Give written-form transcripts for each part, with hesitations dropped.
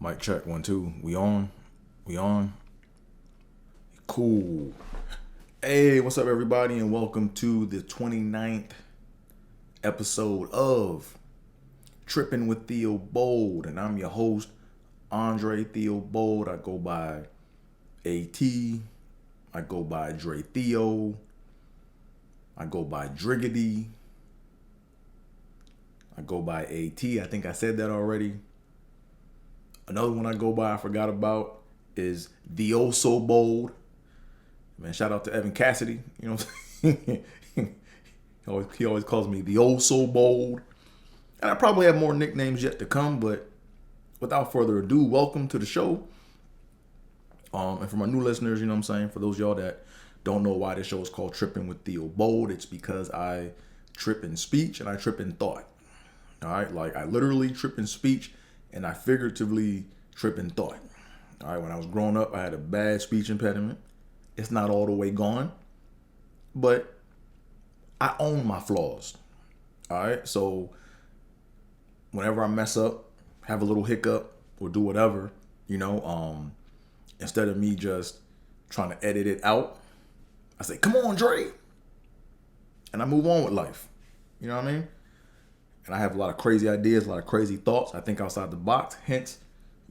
Mic check, 1, 2. We on? We on? Cool. Hey, what's up, everybody, and welcome to the 29th episode of Trippin with Theobold, and I'm your host, Andre Theobold. I go by AT. I go by Dre Theo. I go by Driggity. I go by AT. I think I said that already. Another one I go by I forgot about is the Oh So Bold. Man, shout out to Evan Cassidy. You know what I'm saying? he always calls me the Oh So Bold. And I probably have more nicknames yet to come, but without further ado, welcome to the show. And for my new listeners, you know what I'm saying? For those of y'all that don't know why this show is called Trippin with Theobold, it's because I trip in speech and I trip in thought. All right? Like, I literally trip in speech and I figuratively trip in thought. All right, when I was growing up, I had a bad speech impediment. It's not all the way gone, but I own my flaws. All right, so whenever I mess up, have a little hiccup, or do whatever, instead of me just trying to edit it out, I say, "Come on, Dre," and I move on with life. You know what I mean? And I have a lot of crazy ideas, a lot of crazy thoughts. I think outside the box, hence,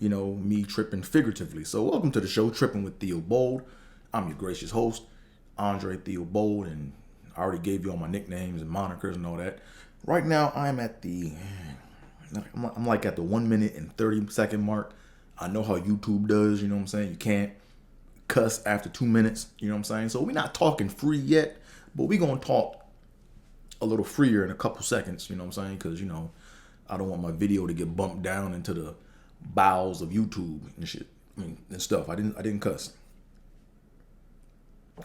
me tripping figuratively. So welcome to the show, Trippin with Theobold. I'm your gracious host, Andre Theobold, and I already gave you all my nicknames and monikers and all that. Right now, I'm at I'm like at the 1 minute and 30 second mark. I know how YouTube does, you know what I'm saying? You can't cuss after 2 minutes, you know what I'm saying? So we're not talking free yet, but we're going to talk a little freer in a couple seconds, you know what I'm saying? Because, I don't want my video to get bumped down into the bowels of YouTube and shit, and stuff. I didn't cuss.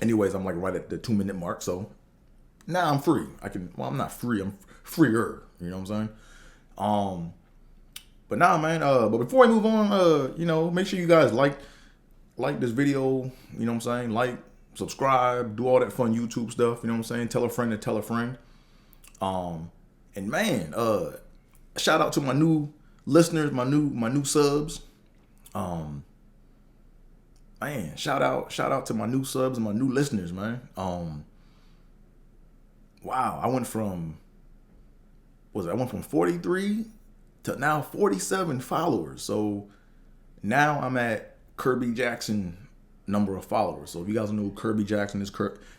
Anyways, I'm like right at the 2 minute mark, so now I'm free. I'm not free, I'm freer, you know what I'm saying? But nah, man, but before I move on, make sure you guys like this video, you know what I'm saying? Like, subscribe, do all that fun YouTube stuff, you know what I'm saying? Tell a friend to tell a friend. And man, shout out to my new listeners, my new subs. Man, shout out to my new subs and my new listeners, man. Wow, I went from 43 to now 47 followers. So now I'm at Kirby Jackson number of followers. So if you guys know who Kirby Jackson is,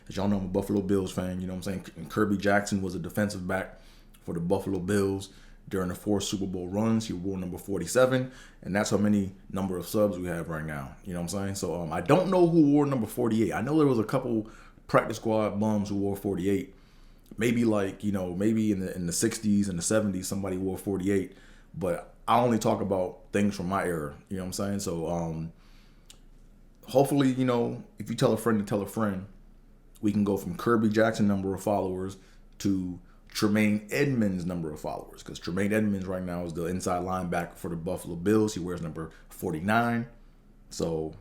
as y'all know, I'm a Buffalo Bills fan, you know what I'm saying? And Kirby Jackson was a defensive back for the Buffalo Bills during the 4 Super Bowl runs. He wore number 47, and that's how many number of subs we have right now, you know what I'm saying? So I don't know who wore number 48. I know there was a couple practice squad bums who wore 48. Maybe maybe in the 60s and the 70s somebody wore 48, but I only talk about things from my era, you know what I'm saying? So hopefully, if you tell a friend to tell a friend, we can go from Kirby Jackson number of followers to Tremaine Edmonds number of followers. Because Tremaine Edmonds right now is the inside linebacker for the Buffalo Bills. He wears number 49. So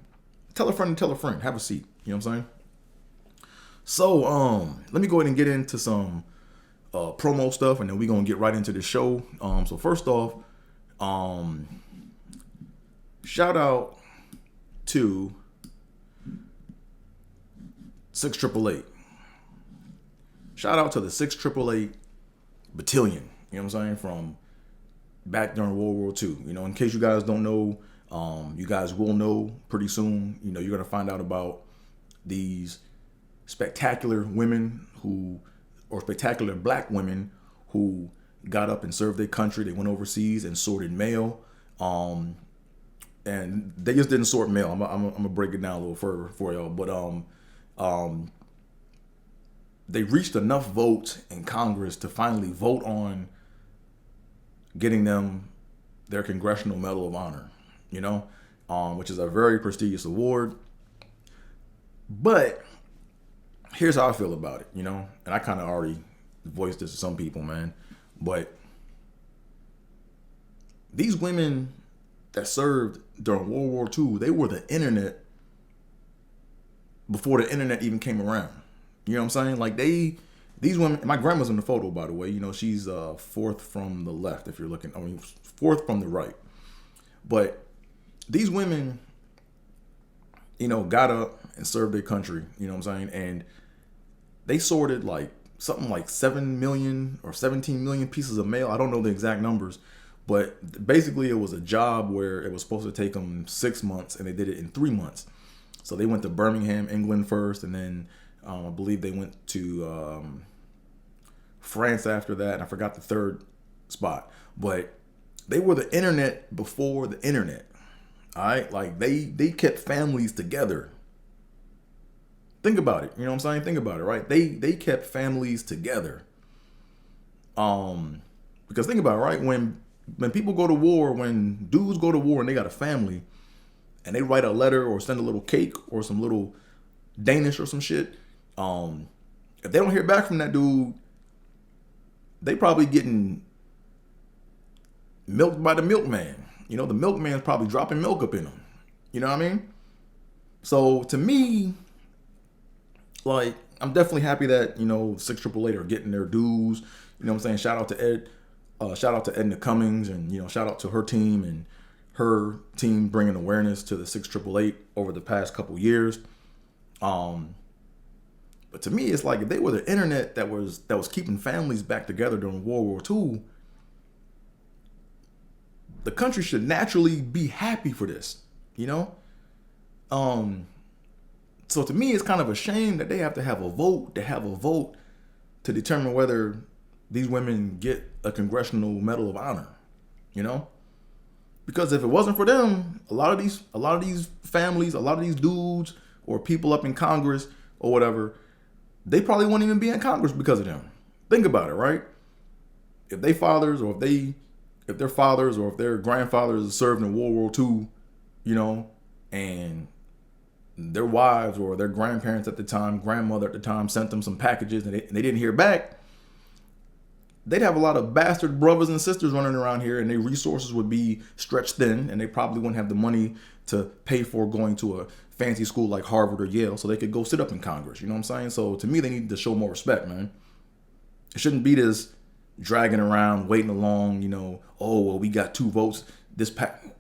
tell a friend to tell a friend. Have a seat. You know what I'm saying? So let me go ahead and get into some promo stuff, and then we're going to get right into the show. So first off, shout out to 6888. Shout out to the 6888 battalion, you know what I'm saying, from back during World War II. In case you guys don't know, you guys will know pretty soon. You're going to find out about these spectacular women or spectacular black women who got up and served their country. They went overseas and sorted mail. And they just didn't sort mail. I'm going to break it down a little further for y'all. But they reached enough votes in Congress to finally vote on getting them their Congressional Medal of Honor, which is a very prestigious award. But here's how I feel about it, and I kind of already voiced this to some people, man. But these women that served during World War II, they were the internet before the internet even came around. You know what I'm saying? Like these women, my grandma's in the photo, by the way. She's fourth from the left, if you're looking. Fourth from the right. But these women, got up and served their country. You know what I'm saying? And they sorted like something like 7 million or 17 million pieces of mail. I don't know the exact numbers, but basically it was a job where it was supposed to take them 6 months, and they did it in 3 months. So they went to Birmingham, England first, and then I believe they went to France after that. And I forgot the third spot, but they were the internet before the internet. All right, like they kept families together. Think about it. You know what I'm saying? Think about it, right? They kept families together. Because think about it, right? When people go to war, when dudes go to war and they got a family, and they write a letter or send a little cake or some little Danish or some shit, if they don't hear back from that dude, they probably getting milked by the milkman. The milkman's probably dropping milk up in them. You know what I mean? So to me, like, I'm definitely happy that, 6888 are getting their dues. You know what I'm saying? Shout out to Ed. Shout out to Edna Cummings, and, shout out to her team and her team bringing awareness to the 6888 over the past couple years. But to me, it's like if they were the internet that was keeping families back together during World War II, the country should naturally be happy for this, So to me, it's kind of a shame that they have to have a vote to determine whether these women get a Congressional Medal of Honor, Because if it wasn't for them, a lot of these families, a lot of these dudes or people up in Congress or whatever, they probably wouldn't even be in Congress because of them. Think about it, right? If their fathers or if their grandfathers served in World War II, and their wives or their grandparents at the time, grandmother at the time, sent them some packages and they didn't hear back, they'd have a lot of bastard brothers and sisters running around here, and their resources would be stretched thin, and they probably wouldn't have the money to pay for going to a fancy school like Harvard or Yale so they could go sit up in Congress. You know what I'm saying? So to me, they need to show more respect, man. It shouldn't be this dragging around, waiting along, oh, well, we got 2 votes.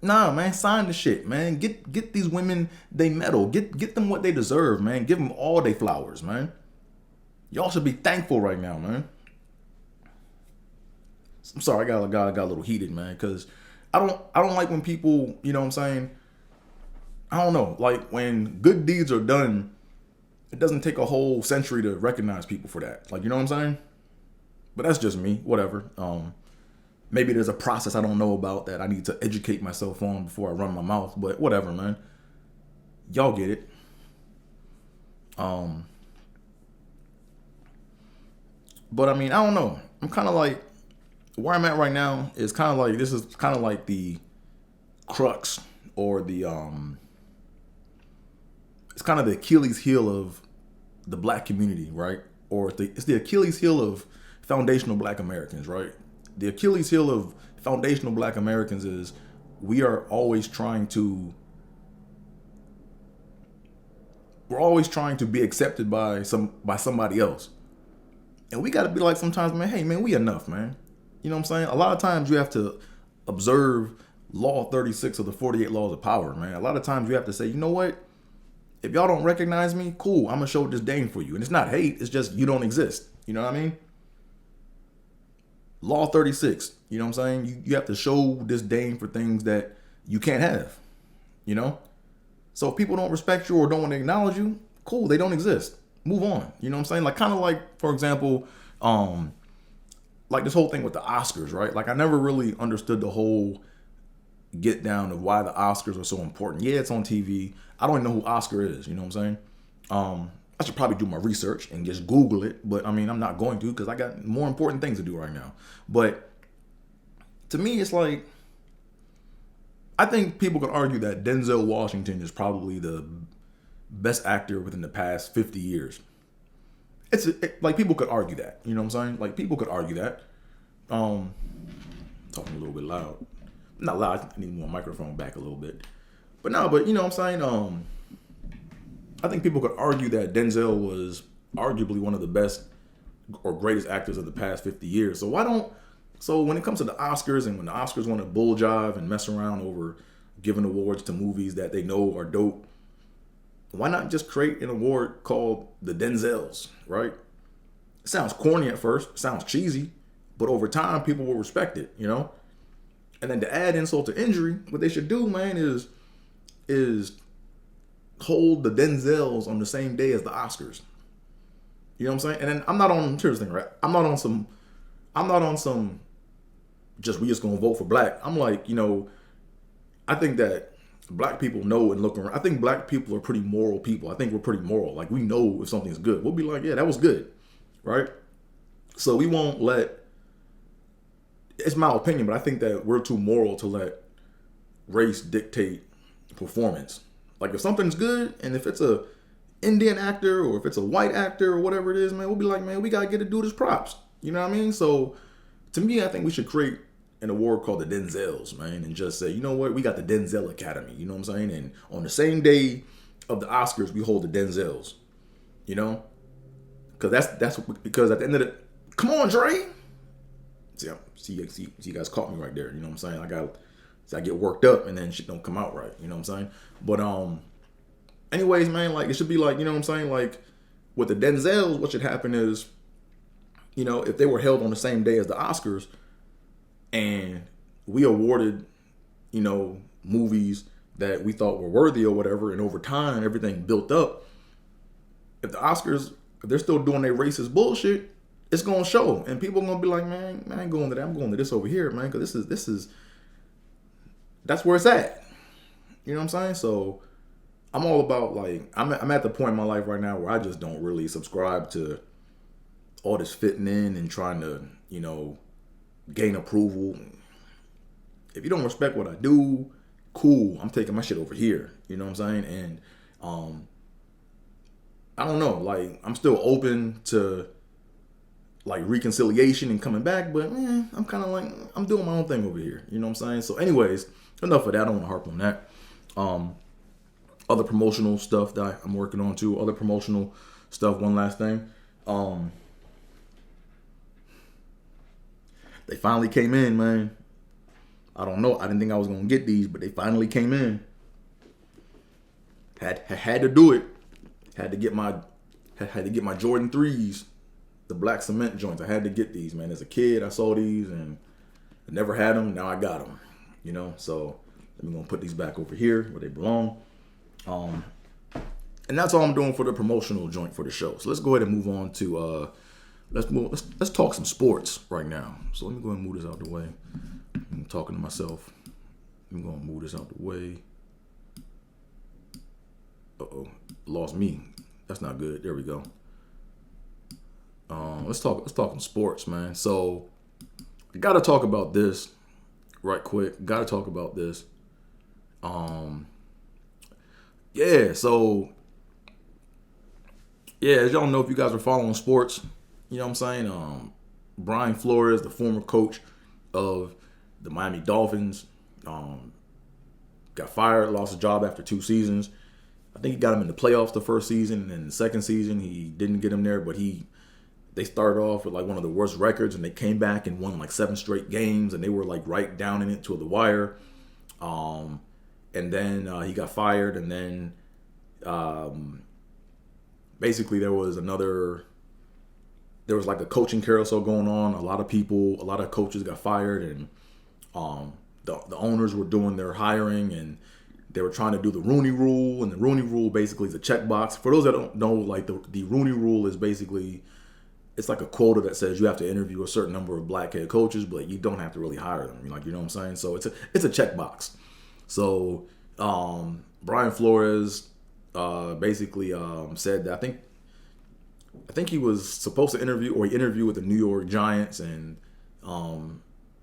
Nah, man, sign the shit, man. Get these women they medal. Get them what they deserve, man. Give them all their flowers, man. Y'all should be thankful right now, man. I'm sorry, I got a little heated, man, because I don't like when people, you know what I'm saying? I don't know, like when good deeds are done, it doesn't take a whole century to recognize people for that. Like, you know what I'm saying? But that's just me, whatever. Maybe there's a process I don't know about that I need to educate myself on before I run my mouth, but whatever, man. Y'all get it. But I mean, I don't know. I'm kind of like, where I'm at right now is kind of like, this is kind of like the crux or the, it's kind of the Achilles heel of the black community, right? Or it's the Achilles heel of foundational black Americans, right? The Achilles heel of foundational black Americans is we're always trying to be accepted by somebody else. And we got to be like sometimes, man, hey, man, we enough, man. You know what I'm saying? A lot of times you have to observe Law 36 of the 48 Laws of Power, man. A lot of times you have to say, you know what? If y'all don't recognize me, cool, I'm going to show disdain for you. And it's not hate, it's just you don't exist. You know what I mean? Law 36, you know what I'm saying? You have to show disdain for things that you can't have, So if people don't respect you or don't want to acknowledge you, cool, they don't exist. Move on. You know what I'm saying? Like, kind of like, for example, like this whole thing with the Oscars, right? Like, I never really understood the whole get down of why the Oscars are so important. Yeah, it's on TV. I don't even know who Oscar is. You know what I'm saying? I should probably do my research and just Google it. But I mean, I'm not going to because I got more important things to do right now. But to me, it's like, I think people could argue that Denzel Washington is probably the best actor within the past 50 years. Like, people could argue that. You know what I'm saying? Like, people could argue that. Talking a little bit loud. Not loud. I need my microphone back a little bit. But you know what I'm saying? I think people could argue that Denzel was arguably one of the best or greatest actors of the past 50 years. So when it comes to the Oscars and when the Oscars want to bull jive and mess around over giving awards to movies that they know are dope. Why not just create an award called the Denzels, right? It sounds corny at first, sounds cheesy, but over time people will respect it, you know? And then to add insult to injury, what they should do, man, is hold the Denzels on the same day as the Oscars. You know what I'm saying? And then I'm not on, here's the thing, right? I'm not on some just we just gonna vote for black. I'm like, you know, I think that black people know and look around. I think black people are pretty moral people. I think we're pretty moral. Like, we know if something's good. We'll be like, yeah, that was good, right? So we won't let, it's my opinion, but I think that we're too moral to let race dictate performance. Like, if something's good, and if it's a Indian actor or if it's a white actor or whatever it is, man, we'll be like, man, we gotta get a dude his props. You know what I mean? So to me, I think we should create an award called the Denzels, man, and just say, you know what, we got the Denzel Academy. You know what I'm saying? And on the same day of the Oscars, we hold the Denzels. You know, because that's because at the end of the, come on, Dre. See, you guys caught me right there. You know what I'm saying? I get worked up and then shit don't come out right. You know what I'm saying? But anyways, man, like, it should be like, you know what I'm saying? Like, with the Denzels, what should happen is, you know, if they were held on the same day as the Oscars and we awarded, you know, movies that we thought were worthy or whatever, and over time everything built up, if the Oscars, if they're still doing their racist bullshit, it's gonna show, and people are gonna be like, man, I ain't going to that. I'm going to this over here, man, because this is that's where it's at. You know what I'm saying? So I'm all about, like, I'm at the point in my life right now where I just don't really subscribe to all this fitting in and trying to, you know, gain approval. If you don't respect what I do, cool, I'm taking my shit over here. You know what I'm saying? And I don't know, like, I'm still open to, like, reconciliation and coming back, but man, I'm kind of like, I'm doing my own thing over here. You know what I'm saying? So anyways, enough of that. I don't want to harp on that. Other promotional stuff that I'm working on too. Other promotional stuff. One last thing. They finally came in, man. I don't know. I didn't think I was gonna get these, but they finally came in. Had to do it. Had to get my Jordan 3s, the black cement joints. I had to get these, man. As a kid, I saw these and I never had them. Now I got them. You know, so I'm gonna put these back over here where they belong. And that's all I'm doing for the promotional joint for the show. So let's go ahead and move on to let's talk some sports right now. So let me go ahead and move this out the way. I'm talking to myself. I'm gonna move this out the way. Lost me. That's not good. There we go. Let's talk some sports, man. So I gotta talk about this right quick. Gotta talk about this. As y'all know, if you guys are following sports, you know what I'm saying? Brian Flores, the former coach of the Miami Dolphins, got fired, lost his job after 2 seasons. I think he got him in the playoffs the first season, and then the second season he didn't get him there, but they started off with like one of the worst records, and they came back and won like 7 straight games, and they were like right down in it to the wire. And then he got fired, and then basically there was like a coaching carousel going on. A lot of coaches got fired, and the owners were doing their hiring, and they were trying to do the Rooney Rule. And the Rooney Rule basically is a checkbox. For those that don't know, like the Rooney Rule is basically, it's like a quota that says you have to interview a certain number of black head coaches, but you don't have to really hire them. Like, you know what I'm saying? So it's a checkbox. So Brian Flores basically said that I think he was supposed to interview, or he interviewed with the New York Giants, and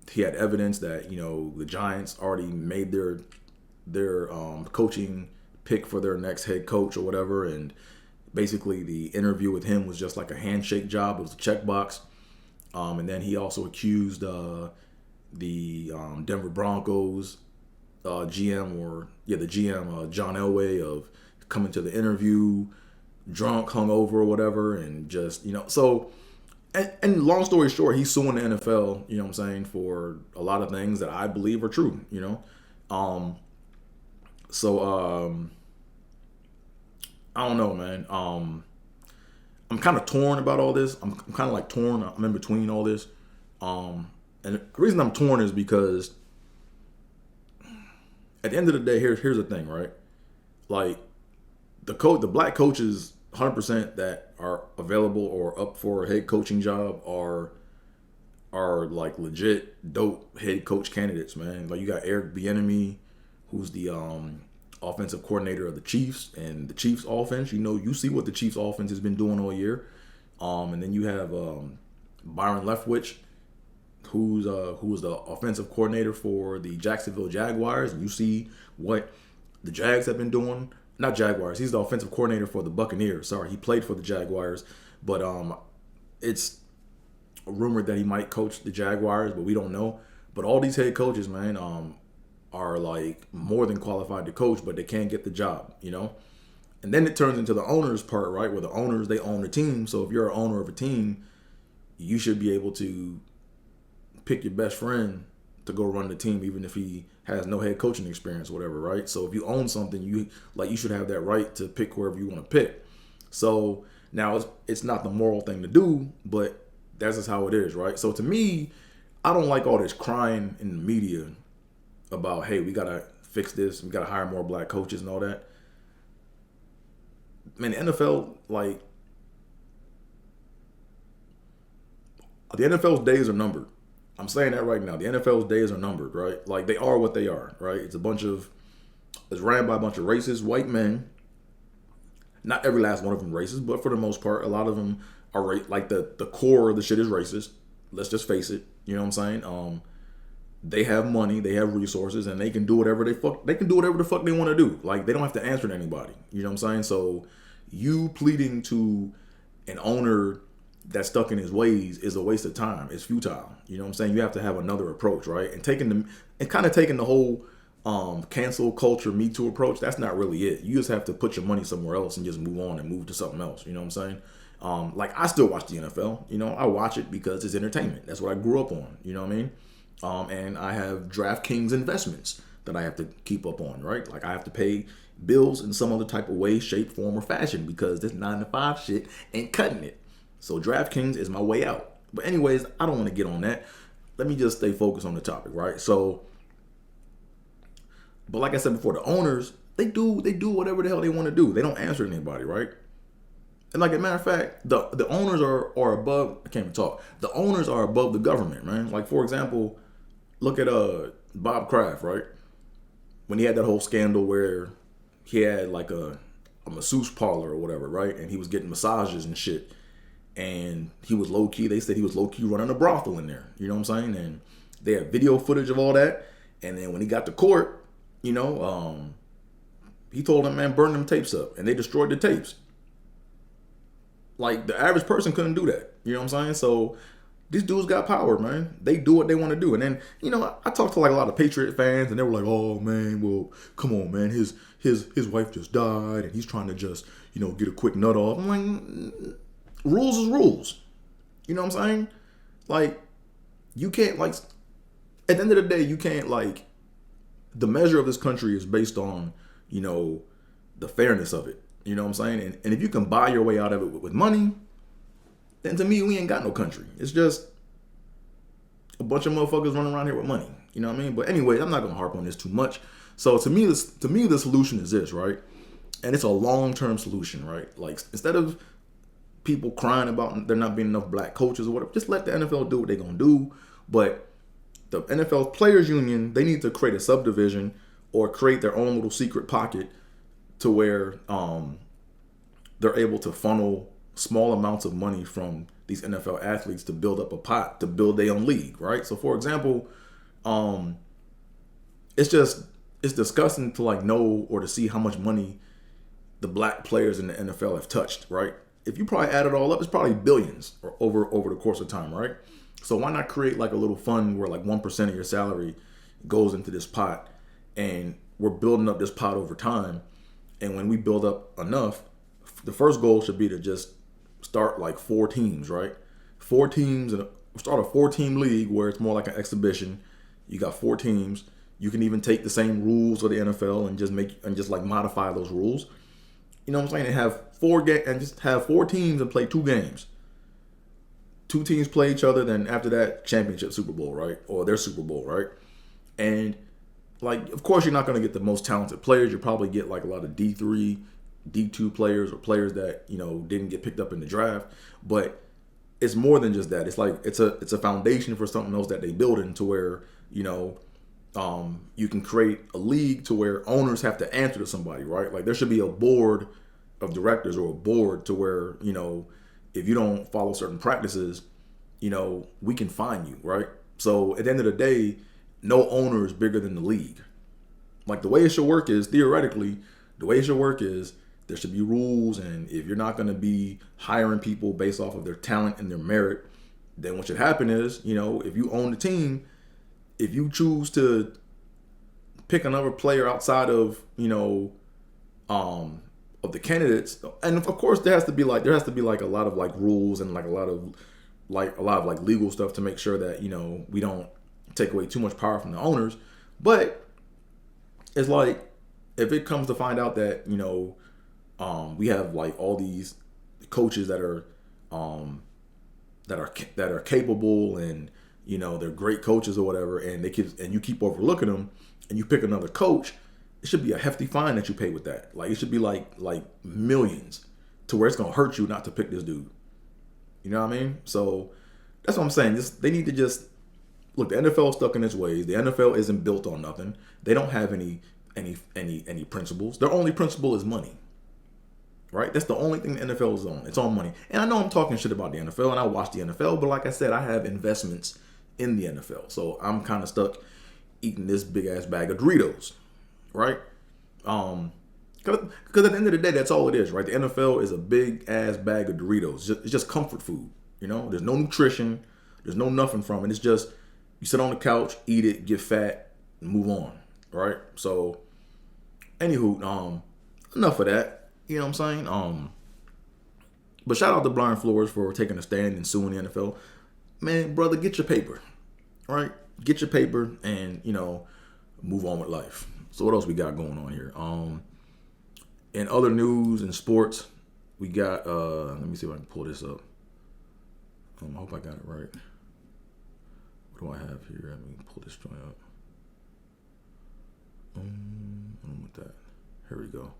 he had evidence that, you know, the Giants already made their coaching pick for their next head coach or whatever, and basically the interview with him was just like a handshake job. It was a checkbox. And then he also accused the Denver Broncos GM, John Elway, of coming to the interview drunk, hungover, or whatever, and just, you know, so, and long story short, he's suing the NFL, you know what I'm saying, for a lot of things that I believe are true, you know. So I don't know, man. I'm kind of torn about all this. I'm kind of like torn. I'm in between all this. And the reason I'm torn is because at the end of the day, here's the thing, right? Like the black coaches, 100% that are available or up for a head coaching job are like legit dope head coach candidates, man. Like you got Eric Bieniemy, who's the offensive coordinator of the Chiefs and the Chiefs offense. You see what the Chiefs offense has been doing all year. And then you have Byron Leftwich, who's the offensive coordinator for the Jacksonville Jaguars, and you see what the Jags have been doing. Not Jaguars. He's the offensive coordinator for the Buccaneers. Sorry, he played for the Jaguars, but it's rumored that he might coach the Jaguars, but we don't know. But all these head coaches, man, are like more than qualified to coach, but they can't get the job, And then it turns into the owners part, right? Where the owners, they own the team. So if you're an owner of a team, you should be able to pick your best friend to go run the team, even if he has no head coaching experience or whatever, right? So if you own something, you should have that right to pick whoever you want to pick. So now it's not the moral thing to do, but that's just how it is, right? So to me, I don't like all this crying in the media about, hey, we gotta fix this, we gotta hire more black coaches and all that. Man, the NFL, like, the NFL's days are numbered. I'm saying that right now. The NFL's days are numbered, right? Like, they are what they are, right? It's ran by a bunch of racist white men. Not every last one of them racist, but for the most part, a lot of them are like the core of the shit is racist. Let's just face it. You know what I'm saying? They have money, they have resources, and they can do whatever the fuck they want to do. Like, they don't have to answer to anybody. You know what I'm saying? So you pleading to an owner that's stuck in his ways is a waste of time. It's futile. You know what I'm saying? You have to have another approach, right? And taking the whole cancel culture, Me Too approach, that's not really it. You just have to put your money somewhere else and just move on and move to something else. You know what I'm saying? Like, I still watch the NFL. I watch it because it's entertainment. That's what I grew up on. You know what I mean? And I have DraftKings investments that I have to keep up on, right? Like, I have to pay bills in some other type of way, shape, form, or fashion because this 9-to-5 shit ain't cutting it. So DraftKings is my way out. But anyways, I don't want to get on that. Let me just stay focused on the topic, right? So, but like I said before, the owners, they do whatever the hell they want to do. They don't answer to anybody, right? And like a matter of fact, the owners are above. I can't even talk. The owners are above the government, man. Like, for example, look at Bob Kraft, right? When he had that whole scandal where he had like a masseuse parlor or whatever, right? And he was getting massages and shit. And he was low key. They said he was low key running a brothel in there. You know what I'm saying? And they had video footage of all that. And then when he got to court, he told them, man, burn them tapes up. And they destroyed the tapes. Like, the average person couldn't do that. You know what I'm saying? So these dudes got power, man. They do what they want to do. And then, I talked to like a lot of Patriot fans, and they were like, oh man, well, come on, man. His wife just died, and he's trying to just, get a quick nut off. I'm like, rules is rules. You know what I'm saying? Like, you can't, like, at the end of the day, you can't, like, the measure of this country is based on, the fairness of it. You know what I'm saying? And if you can buy your way out of it with money, then to me, we ain't got no country. It's just a bunch of motherfuckers running around here with money. You know what I mean? But anyway, I'm not going to harp on this too much. So to me, the solution is this, right? And it's a long-term solution, right? Like, instead of people crying about there not being enough black coaches or whatever, just let the NFL do what they're going to do. But the NFL Players Union, they need to create a subdivision or create their own little secret pocket to where they're able to funnel small amounts of money from these NFL athletes to build up a pot to build their own league, right? So, for example, it's disgusting to like know or to see how much money the black players in the NFL have touched, right? If you probably add it all up, it's probably billions over the course of time, right? So why not create like a little fund where like 1% of your salary goes into this pot, and we're building up this pot over time. And when we build up enough, the first goal should be to just start like 4 teams, right? 4 teams, and start a 4-team league where it's more like an exhibition. You got 4 teams. You can even take the same rules of the NFL and just like modify those rules. You know what I'm saying? And have just have 4 teams and play 2 games. 2 teams play each other, then after that, championship Super Bowl, right? Or their Super Bowl, right? And like, of course, you're not going to get the most talented players. You'll probably get like a lot of D3, D2 players, or players that, you know, didn't get picked up in the draft. But it's more than just that. It's like it's a foundation for something else that they build into where, you know, you can create a league to where owners have to answer to somebody, right? Like there should be a board of directors or a board to where, you know, if you don't follow certain practices, you know, we can fine you, right? So at the end of the day, no owner is bigger than the league. Like the way it should work is, theoretically, the way it should work is there should be rules, and if you're not going to be hiring people based off of their talent and their merit, then what should happen is, you know, if you own the team, if you choose to pick another player outside of, you know, of the candidates, and of course there has to be like a lot of like rules and like a lot of like legal stuff to make sure that, you know, we don't take away too much power from the owners. But it's like, if it comes to find out that, you know, we have like all these coaches that are capable, and, you know, they're great coaches or whatever, and you keep overlooking them, and you pick another coach, it should be a hefty fine that you pay with that. Like it should be like millions, to where it's gonna hurt you not to pick this dude. You know what I mean? So that's what I'm saying. They need to just look. The NFL is stuck in its ways. The NFL isn't built on nothing. They don't have any principles. Their only principle is money. Right? That's the only thing the NFL is on. It's on money. And I know I'm talking shit about the NFL, and I watch the NFL, but like I said, I have investments in the NFL. So I'm kind of stuck eating this big ass bag of Doritos. Right? Because at the end of the day, that's all it is, right? The NFL is a big ass bag of Doritos. It's just comfort food. You know, there's no nutrition. There's no nothing from it. It's just, you sit on the couch, eat it, get fat, and move on. Right? So, anywho, enough of that. You know what I'm saying? But shout out to Brian Flores for taking a stand and suing the NFL. Man, brother, get your paper. Right? Get your paper and, you know, move on with life. So what else we got going on here? In other news and sports, we got, let me see if I can pull this up. I hope I got it right. What do I have here? Let me pull this joint up. I want that. Here we go.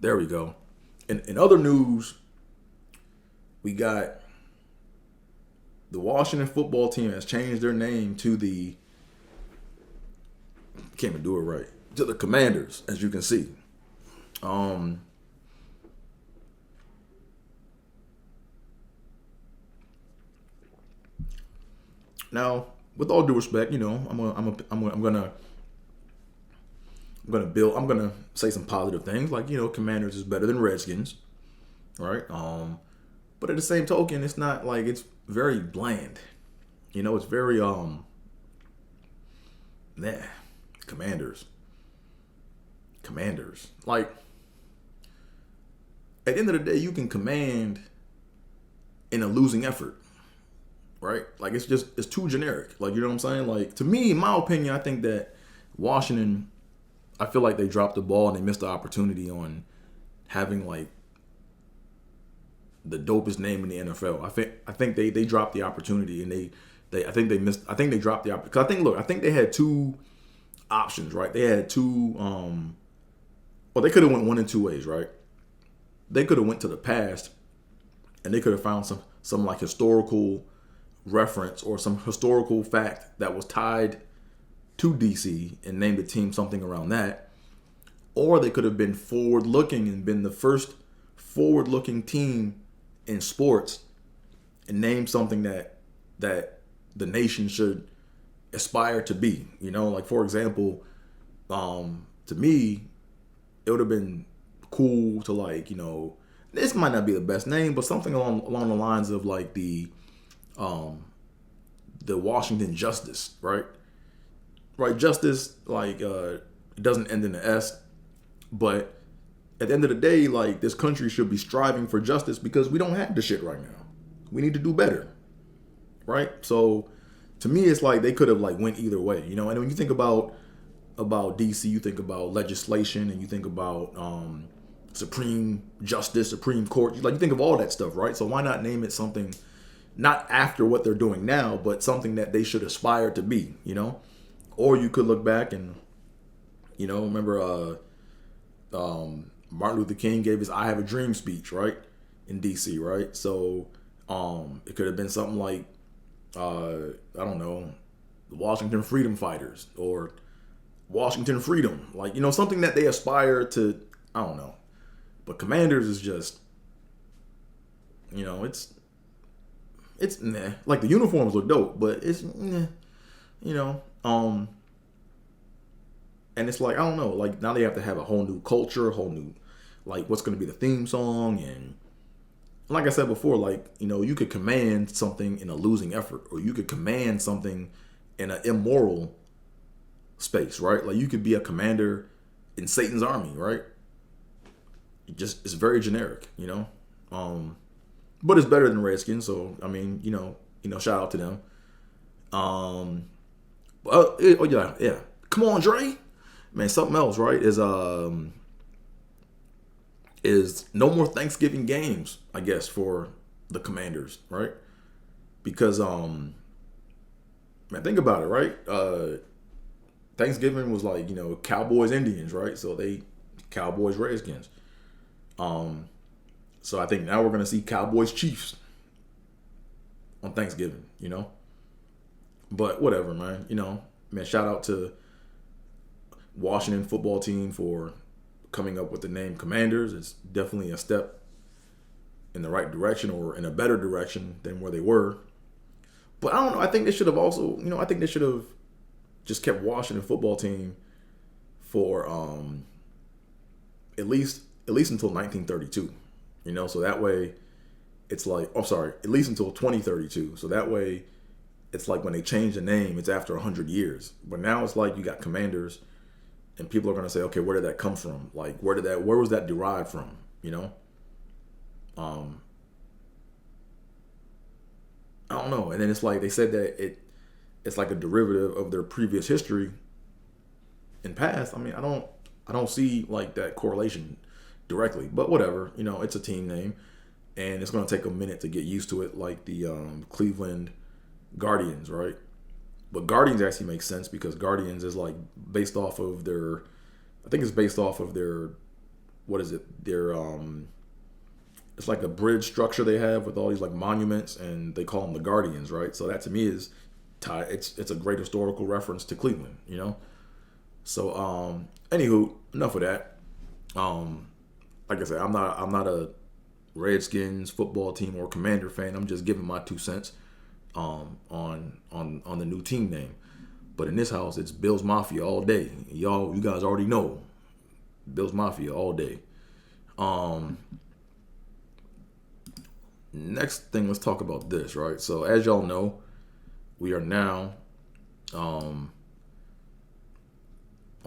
There we go. In other news, we got the Washington football team has changed their name to the, can't even do it right, to the Commanders, as you can see. Now, with all due respect, you know, I'm gonna say some positive things, like, you know, Commanders is better than Redskins, right? But at the same token, it's not like, it's very bland. You know, it's very Commanders. Like, at the end of the day, you can command in a losing effort, right? Like, it's too generic. Like, you know what I'm saying? Like, to me, in my opinion, I think that Washington, I feel like they dropped the ball and they missed the opportunity on having like the dopest name in the NFL. I think they dropped the opportunity, and I think they dropped the opportunity. Because I think they had 2 options, right? They had 2 well, they could have went one in 2 ways, right? They could have went to the past, and they could have found some like historical reference or some historical fact that was tied to DC and named the team something around that. Or they could have been forward-looking and been the first forward-looking team in sports and named something that the nation should aspire to be. You know, like, for example, to me, it would have been cool to, like, you know, this might not be the best name, but something along the lines of like the Washington Justice, right? Right, justice, like, it doesn't end in an S, but at the end of the day, like, this country should be striving for justice because we don't have the shit right now. We need to do better, right? So, to me, it's like they could have like went either way, you know. And when you think about about DC, you think about legislation, and you think about Supreme Justice, Supreme Court. Like, you think of all that stuff, right? So why not name it something not after what they're doing now, but something that they should aspire to be, you know? Or you could look back and, you know, remember Martin Luther King gave his "I Have a Dream" speech, right, in DC, right? So it could have been something like, I don't know, the Washington Freedom Fighters, or Washington Freedom, like, you know, something that they aspire to. I don't know, but Commanders is just, you know, it's nah. Like, the uniforms look dope, but it's nah, you know, and it's like, I don't know, like, now they have to have a whole new culture, a whole new, like, what's going to be the theme song. And like I said before, like, you know, you could command something in a losing effort, or you could command something in an immoral space, right? Like, you could be a commander in Satan's army, right? It's very generic, you know. But it's better than Redskins, so I mean, you know, shout out to them. Yeah. Come on, Dre. Man, something else, right? Is no more Thanksgiving games, I guess, for the Commanders, right? Because man, think about it, right? Thanksgiving was like, you know, Cowboys Indians, right? So they Cowboys Redskins. So I think now we're gonna see Cowboys Chiefs on Thanksgiving, you know. But whatever, man. You know, man, shout out to Washington football team for coming up with the name Commanders. It's definitely a step in the right direction, or in a better direction than where they were. But I don't know. I think they should have also, you know, I think they should have just kept Washington football team for at least until 1932. You know, so that way it's like, oh, sorry, at least until 2032. So that way it's like when they change the name, it's after 100 years. But now it's like you got Commanders, and people are going to say, okay, where did that come from? Like, where was that derived from? You know? I don't know. And then it's like they said that it's like a derivative of their previous history in past. I mean, I don't see like that correlation directly, but whatever. You know, it's a team name, and it's going to take a minute to get used to it, like the Cleveland Guardians, right? But Guardians actually makes sense because Guardians is like based off of their, I think it's based off of their, what is it? Their it's like a bridge structure they have with all these like monuments, and they call them the Guardians, right? So that to me is tied. It's a great historical reference to Cleveland, you know. So anywho, enough of that. Like I said, I'm not a Redskins football team or Commander fan. I'm just giving my 2 cents on the new team name. But in this house, it's Bills Mafia all day. You guys already know Bills Mafia all day. Next thing, let's talk about this, right? So as y'all know, we are now on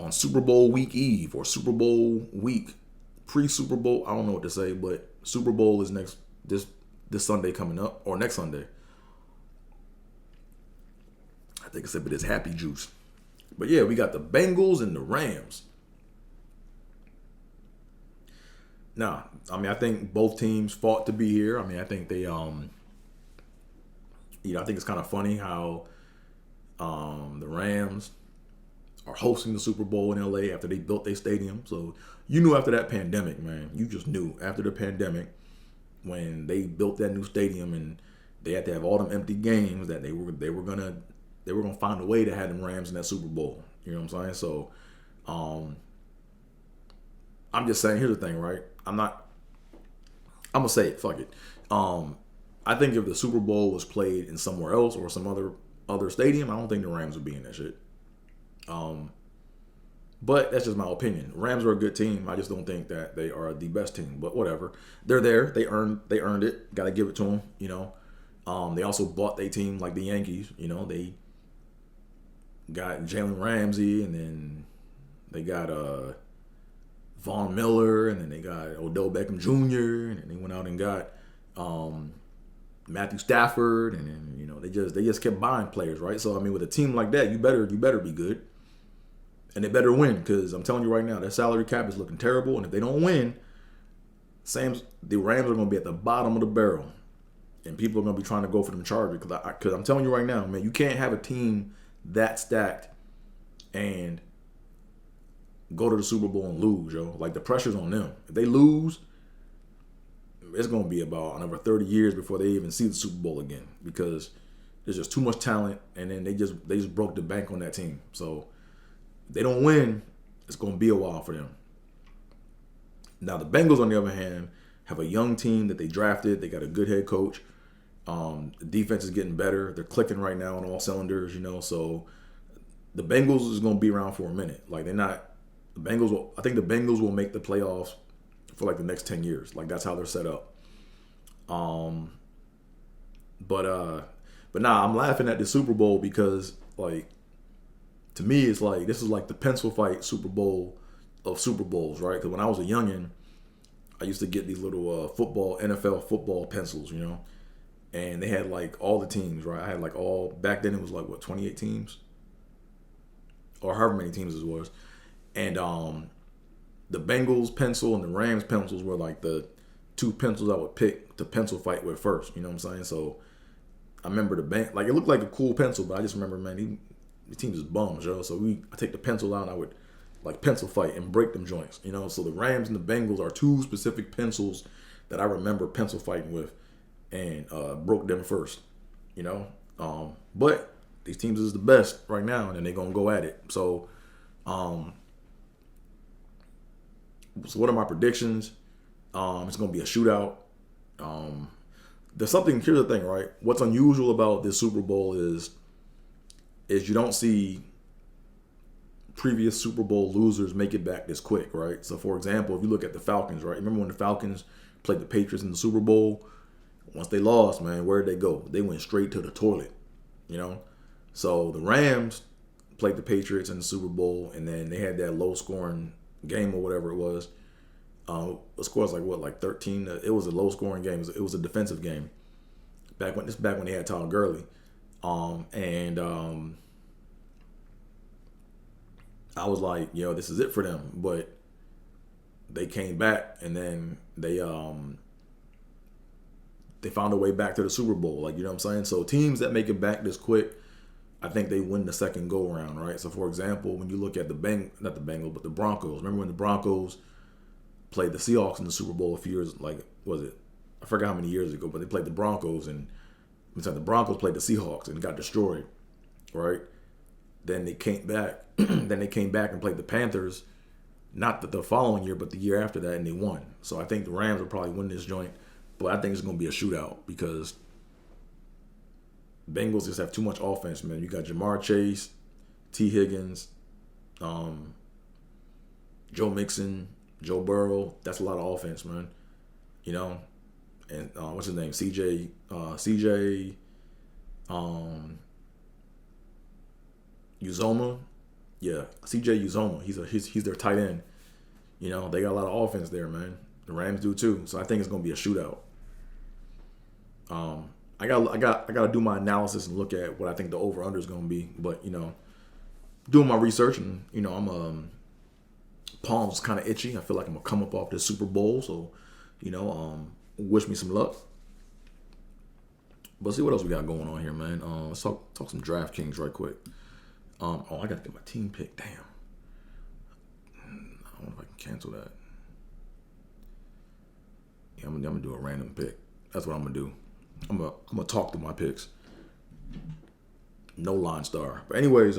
Super Bowl week eve, or Super Bowl week, pre-Super Bowl. I don't know what to say, but Super Bowl is this Sunday coming up, or next Sunday. I think I said, but it's Happy Juice. But yeah, we got the Bengals and the Rams. Now, I mean, I think both teams fought to be here. I mean, I think they, I think it's kind of funny how the Rams are hosting the Super Bowl in LA after they built their stadium. So you knew after that pandemic, man, you just knew after the pandemic, when they built that new stadium and they had to have all them empty games, that they were gonna find a way to have them Rams in that Super Bowl. You know what I'm saying? So I'm just saying, here's the thing, right? I'm gonna say it, fuck it. I think if the Super Bowl was played in somewhere else or some other stadium, I don't think the Rams would be in that shit. But that's just my opinion. Rams are a good team. I just don't think that they are the best team. But whatever, they're there. They earned it. Got to give it to them. You know, they also bought their team like the Yankees. You know, they got Jalen Ramsey, and then they got Von Miller, and then they got Odell Beckham Jr., and then they went out and got Matthew Stafford, and then, you know, they just kept buying players, right? So I mean, with a team like that, you better be good. And they better win, because I'm telling you right now, their salary cap is looking terrible. And if they don't win, the Rams are going to be at the bottom of the barrel. And people are going to be trying to go for them Chargers. Because I'm telling you right now, man, you can't have a team that stacked and go to the Super Bowl and lose, yo. Like, the pressure's on them. If they lose, it's going to be about another 30 years before they even see the Super Bowl again, because there's just too much talent, and then they just broke the bank on that team. So if they don't win, it's going to be a while for them. Now, the Bengals, on the other hand, have a young team that they drafted. They got a good head coach. The defense is getting better. They're clicking right now on all cylinders, So the Bengals is going to be around for a minute. Like, they're not. I think the Bengals will make the playoffs for like the next 10 years. Like, that's how they're set up. But nah, I'm laughing at the Super Bowl because, like, to me, it's like this is like the pencil fight Super Bowl of Super Bowls, right? Because when I was a youngin', I used to get these little NFL football pencils, and they had like all the teams, right? I had like back then it was like 28 teams, or however many teams it was, and the Bengals pencil and the Rams pencils were like the two pencils I would pick to pencil fight with first. You know what I'm saying? So I remember it looked like a cool pencil, but I just remember, man, the teams is bums, yo. So I take the pencil out and I would like pencil fight and break them joints, So the Rams and the Bengals are two specific pencils that I remember pencil fighting with, and broke them first, But these teams is the best right now, and they're gonna go at it. So what are my predictions? It's gonna be a shootout. Here's the thing, right? What's unusual about this Super Bowl is you don't see previous Super Bowl losers make it back this quick, right? So, for example, if you look at the Falcons, right? Remember when the Falcons played the Patriots in the Super Bowl? Once they lost, man, where did they go? They went straight to the toilet, So the Rams played the Patriots in the Super Bowl, and then they had that low-scoring game or whatever it was. The score was like 13. It was a low-scoring game. It was a defensive game. Back when they had Todd Gurley, I was like, yo, this is it for them. But they came back, and then they found a way back to the Super Bowl. Like, you know what I'm saying? So teams that make it back this quick, I think they win the second go around, right? So, for example, when you look at the Broncos. Remember when the Broncos played the Seahawks in the Super Bowl a few years, I forgot how many years ago, but they played the Broncos, and the Broncos played the Seahawks and got destroyed, right? Then they came back. And played the Panthers, not the following year, but the year after that, and they won. So I think the Rams will probably win this joint, but I think it's going to be a shootout because Bengals just have too much offense, man. You got Jamar Chase, T. Higgins, Joe Mixon, Joe Burrow. That's a lot of offense, man. And what's his name? CJ. Uzoma. Yeah, CJ Uzoma. He's their tight end. They got a lot of offense there, man. The Rams do too. So I think it's gonna be a shootout. I gotta do my analysis and look at what I think the over under is gonna be. But doing my research, and I'm palms kind of itchy. I feel like I'm gonna come up off this Super Bowl, so wish me some luck. But see what else we got going on here, man. Let's talk some DraftKings right quick. I gotta get my team pick. Damn. I don't know if I can cancel that. Yeah, I'm gonna do a random pick. That's what I'm gonna do. I'm gonna talk through my picks. No line star. But anyways,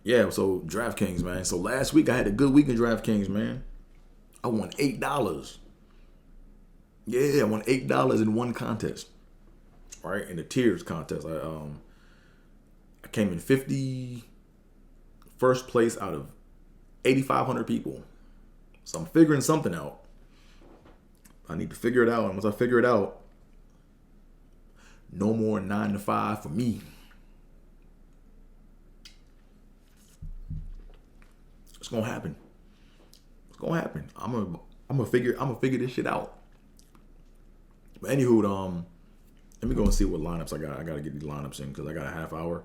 yeah. So DraftKings, man. So last week I had a good week in DraftKings, man. I won $8. Yeah, I won $8 in one contest. Right, in the tiers contest. I came in 51st place out of 8,500 people. So I'm figuring something out. I need to figure it out. And once I figure it out, no more 9 to 5 for me. It's gonna happen. I'm gonna figure this shit out. But anywho, let me go and see what lineups I got. I gotta get these lineups in because I got a half hour.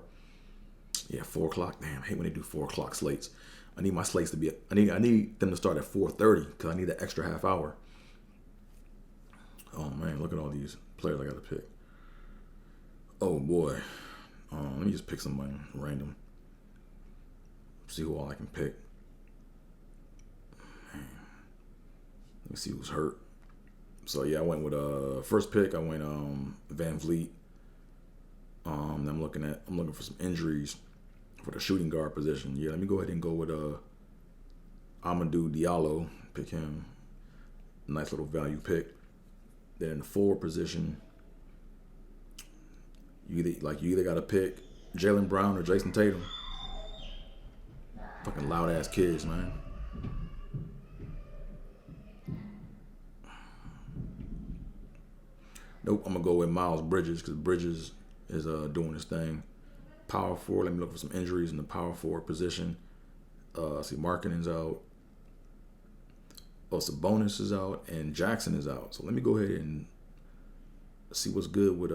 Yeah, 4 o'clock. Damn, I hate when they do 4 o'clock slates. I need my slates to be. I need them to start at 4:30 because I need an extra half hour. Oh man, look at all these players I got to pick. Oh boy, let me just pick somebody random. See who all I can pick. Man. Let me see who's hurt. So yeah, I went with first pick. I went Van Vliet. I'm looking for some injuries for the shooting guard position. Yeah, let me go ahead and go with Amadou Diallo. Pick him. Nice little value pick. Then in the forward position, you either got to pick Jaylen Brown or Jason Tatum. Fucking loud ass kids, man. Nope, I'm gonna go with Miles Bridges because Bridges is doing his thing. Power forward. Let me look for some injuries in the power forward position. See, Markkanen's out. Oh, Sabonis is out and Jackson is out. So let me go ahead and see what's good with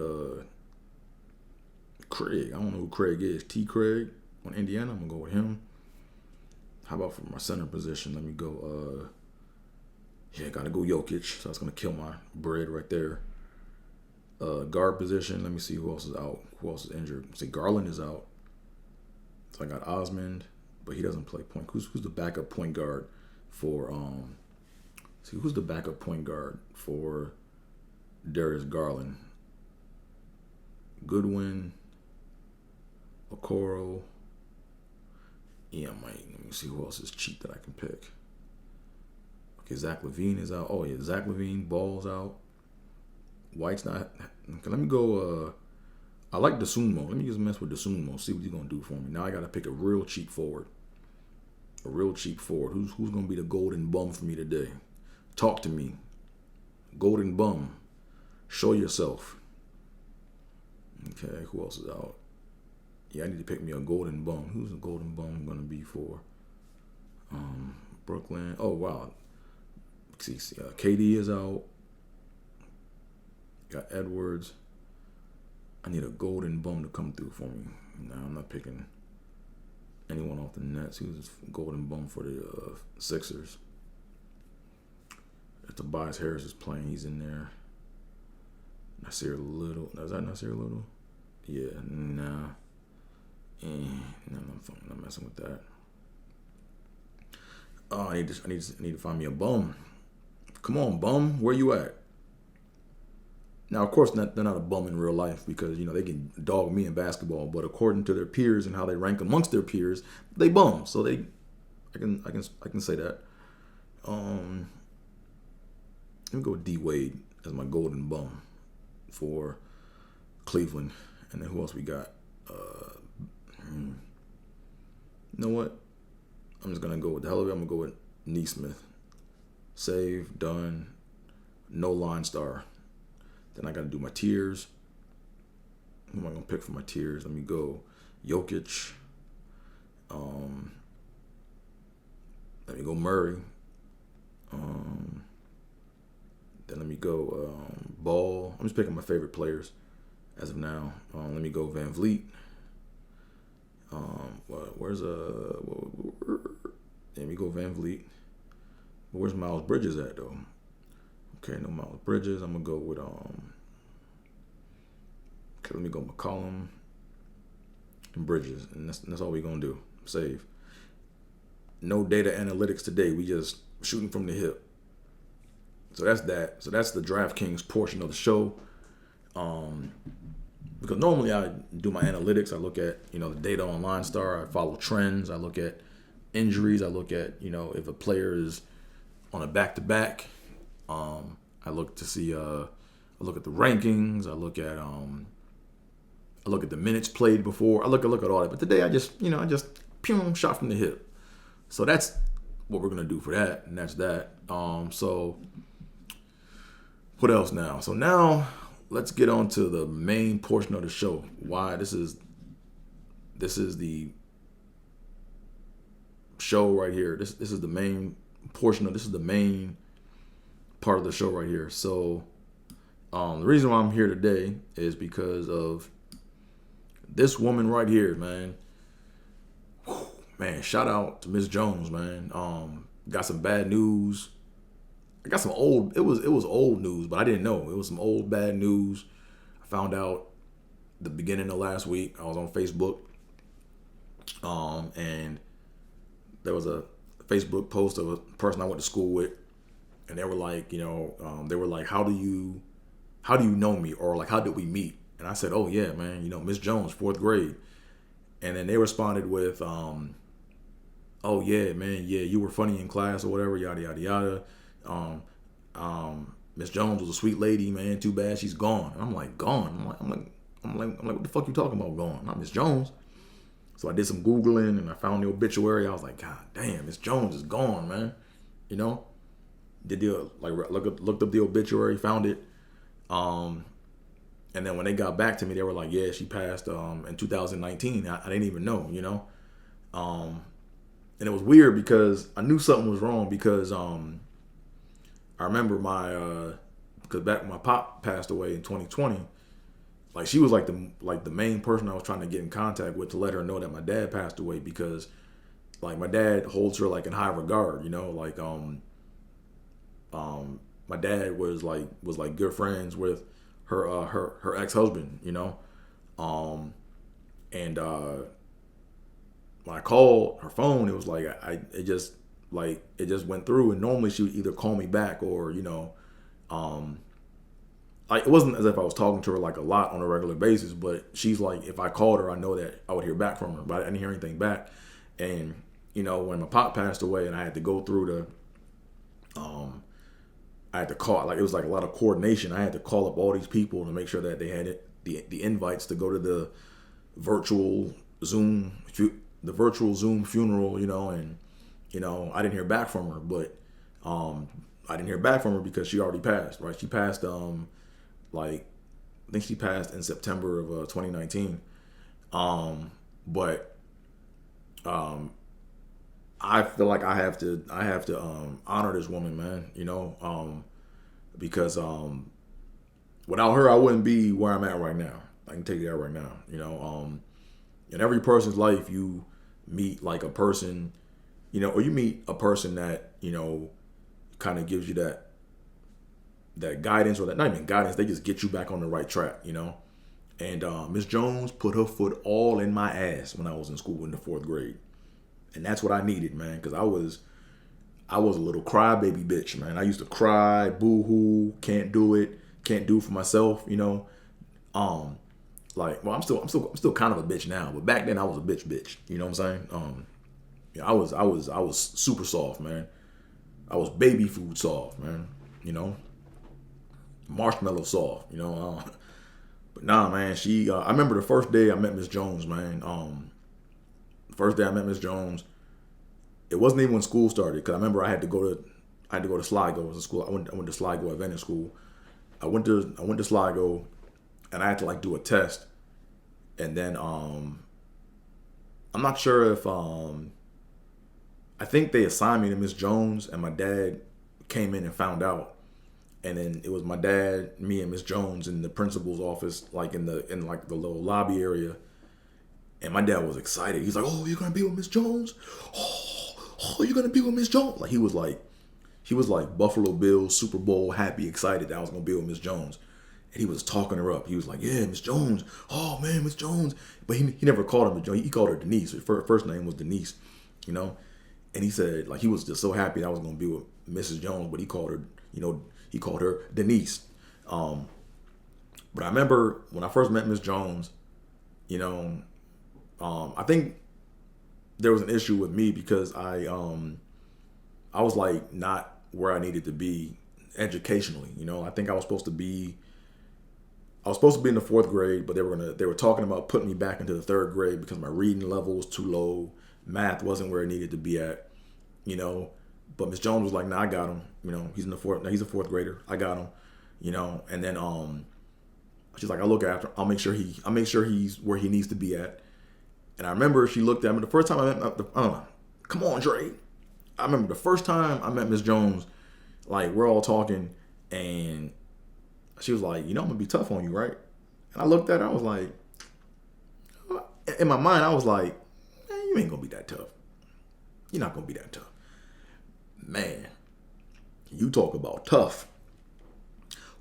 Craig. I don't know who Craig is. T. Craig on Indiana. I'm gonna go with him. How about for my center position? Let me go. Gotta go Jokic. So that's gonna kill my bread right there. Guard position. Let me see who else is out. Who else is injured? See, Garland is out. So I got Osmond, but he doesn't play point. Who's the backup point guard for? See, who's the backup point guard for Darius Garland? Goodwin, Okoro. Yeah, let me see who else is cheap that I can pick. Okay, Zach LaVine is out. Oh yeah, Zach LaVine, Ball's out. White's not. Okay, let me go. I like DeSumo. Let me just mess with DeSumo. See what he's gonna do for me. Now I gotta pick a real cheap forward. A real cheap forward. Who's gonna be the golden bum for me today? Talk to me. Golden bum. Show yourself. Okay, who else is out? Yeah, I need to pick me a golden bum. Who's the golden bum gonna be for? Brooklyn. Oh wow. See, KD is out. Got Edwards. I need a golden bum to come through for me. No, I'm not picking anyone off the Nets. Who's this golden bum for the Sixers? If Tobias Harris is playing, he's in there. Nasir Little. Is that Nasir Little? Yeah, nah. I'm not messing with that. Oh, I need to find me a bum. Come on, bum. Where you at? Now, of course, they're not a bum in real life because, they can dog me in basketball. But according to their peers and how they rank amongst their peers, they bum. So I can say that. Let me go with D Wade as my golden bum for Cleveland. And then who else we got? You know what? I'm just gonna go with the hell of it. I'm gonna go with Neesmith. Save, done, no line star. Then I gotta do my tiers. Who am I gonna pick for my tiers? Let me go Jokic. Let me go Murray. Then let me go Ball. I'm just picking my favorite players as of now. Let me go Van Vliet. Let me go Van Vliet. But where's Miles Bridges at though? Okay, no Miles Bridges. I'm gonna go with okay, let me go McCollum and Bridges, and that's all we're gonna do. Save. No data analytics today. We just shooting from the hip. So that's that. So that's the DraftKings portion of the show. Because normally I do my analytics. I look at, the data on Line Star. I follow trends. I look at injuries. I look at, if a player is on a back-to-back. I look to see, I look at the rankings. I look at the minutes played before. I look at all that. But today I just shot from the hip. So that's what we're going to do for that. And that's that. So what else now? So now let's get on to the main portion of the show. Why this is the show right here. This is the main portion of this is the main part of the show right here. So the reason why I'm here today is because of this woman right here, man. man, shout out to Miss Jones, man. Got some bad news. I got some old. It was old news, but I didn't know it was some old bad news. I found out the beginning of last week. I was on Facebook, and there was a Facebook post of a person I went to school with, and they were like, they were like, how do you know me, or like, how did we meet? And I said, oh yeah, man, Miss Jones, fourth grade. And then they responded with, oh yeah, man, yeah, you were funny in class or whatever, yada yada yada. Miss Jones was a sweet lady, man. Too bad she's gone. And I'm like, gone. I'm like, what the fuck you talking about, gone? Not Miss Jones. So I did some Googling and I found the obituary. I was like, God damn, Miss Jones is gone, man. Did the looked up the obituary, found it. And then when they got back to me, they were like, yeah, she passed in 2019. I didn't even know, and it was weird because I knew something was wrong because I remember because back when my pop passed away in 2020, like she was like the main person I was trying to get in contact with to let her know that my dad passed away, because like my dad holds her like in high regard, like my dad was like good friends with her ex-husband, and when I called her phone, it was like it just went through, and normally she would either call me back or like it wasn't as if I was talking to her like a lot on a regular basis, but she's like, if I called her, I know that I would hear back from her, but I didn't hear anything back. And when my pop passed away and I had to go through I had to call, like it was like a lot of coordination. I had to call up all these people to make sure that they had the invites to go to the virtual Zoom funeral, and I didn't hear back from her, but I didn't hear back from her because she already passed, right? She passed I think she passed in September of 2019. But I feel like I have to honor this woman, man, because without her I wouldn't be where I'm at right now. I can tell you that right now, in every person's life you meet like a person, or you meet a person that, kind of gives you that guidance, or that, not even guidance, they just get you back on the right track, and Miss Jones put her foot all in my ass when I was in school in the fourth grade. And that's what I needed, man, because I was a little crybaby bitch, man. I used to cry, boo-hoo, can't do it for myself, Like, well, I'm still kind of a bitch now, but back then I was a bitch. You know what I'm saying? I was super soft, man. I was baby food soft, man. Marshmallow soft. But nah, man. I remember the first day I met Miss Jones, man. The first day I met Miss Jones, it wasn't even when school started, because I remember I had to go to Sligo as a school. I went to Sligo Adventist School. I went to Sligo, and I had to like do a test, and then I'm not sure if I think they assigned me to Miss Jones, and my dad came in and found out, and then it was my dad, me, and Miss Jones in the principal's office, like in the little lobby area, and my dad was excited. He's like, "Oh, you're gonna be with Miss Jones? Oh, you're gonna be with Miss Jones?" Like he was like Buffalo Bills Super Bowl happy, excited that I was gonna be with Miss Jones. And he was talking her up. He was like, "Yeah, Miss Jones. Oh man, Miss Jones." But he never called her Miss Jones. He called her Denise. Her first name was Denise, And he said like he was just so happy that I was gonna be with Mrs. Jones, but he called her Denise. But I remember when I first met Miss Jones, I think there was an issue with me because I was like not where I needed to be educationally. I think I was supposed to be in the fourth grade, but they were talking about putting me back into the third grade because my reading level was too low. Math wasn't where it needed to be at, But Miss Jones was like, "Nah, I got him. He's in the fourth. He's a fourth grader. I got him. And then she's like, I'll look after him. I'll make sure he's where he needs to be at." And I remember she looked at me the first time I met. Come on, Dre. I remember the first time I met Miss Jones. Like we're all talking, and she was like, "I'm gonna be tough on you, right?" And I looked at her. I was like, in my mind, I was like, "You ain't gonna be that tough." You're not gonna be that tough. Man, you talk about tough.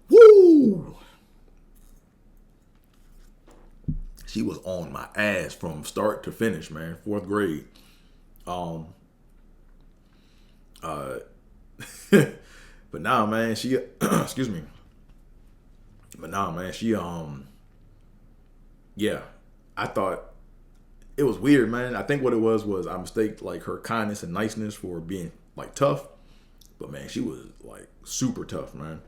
Woo! She was on my ass from start to finish, man. 4th grade. But nah, man, she excuse me. But nah, man, she yeah. I thought it was weird, man. I think what it was I mistaked like her kindness and niceness for being like tough. But man, she was like super tough, man.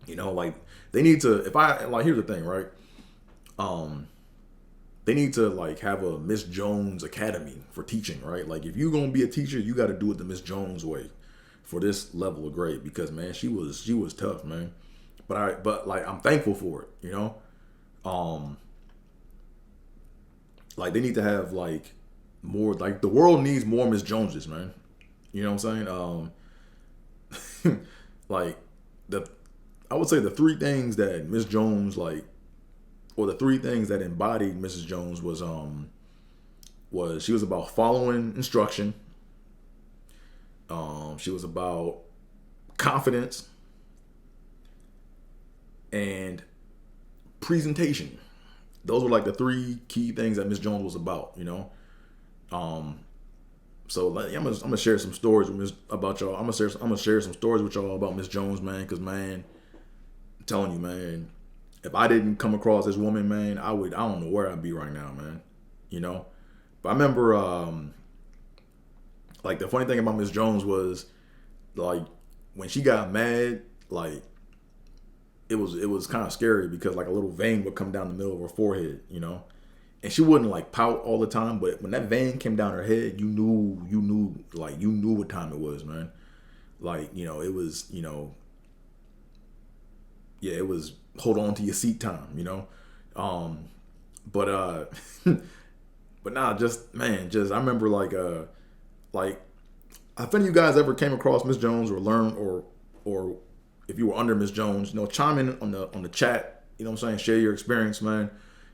You know, like they need to here's the thing, right? They need to like have a Miss Jones Academy for teaching, right? Like if you're gonna be a teacher, you gotta do it the Miss Jones way for this level of grade because man, she was tough, man. But like I'm thankful for it, you know? Like they need to have like more like the world needs more Miss Joneses, man. You know what I'm saying? Like I would say the 3 things that Miss Jones like or the 3 things that embodied Mrs. Jones was she was about following instruction. She was about confidence and presentation. Those were like the 3 key things that Miss Jones was about, you know. So like, I'm gonna share some stories about y'all. I'm gonna share some stories with y'all about Miss Jones, man. Cause man, I'm telling you, man, if I didn't come across this woman, man, I don't know where I'd be right now, man. You know. But I remember, like the funny thing about Miss Jones was, like when she got mad, like it was kind of scary because like a little vein would come down the middle of her forehead, you know. And she wouldn't like pout all the time, but when that vein came down her head, you knew what time it was, man. Like, you know, it was, you know, yeah, it was hold on to your seat time, you know. But but nah, I remember like if any of you guys ever came across Miss Jones or learned or if you were under Miss Jones, you know, chime in on the chat, you know what I'm saying? Share your experience, man.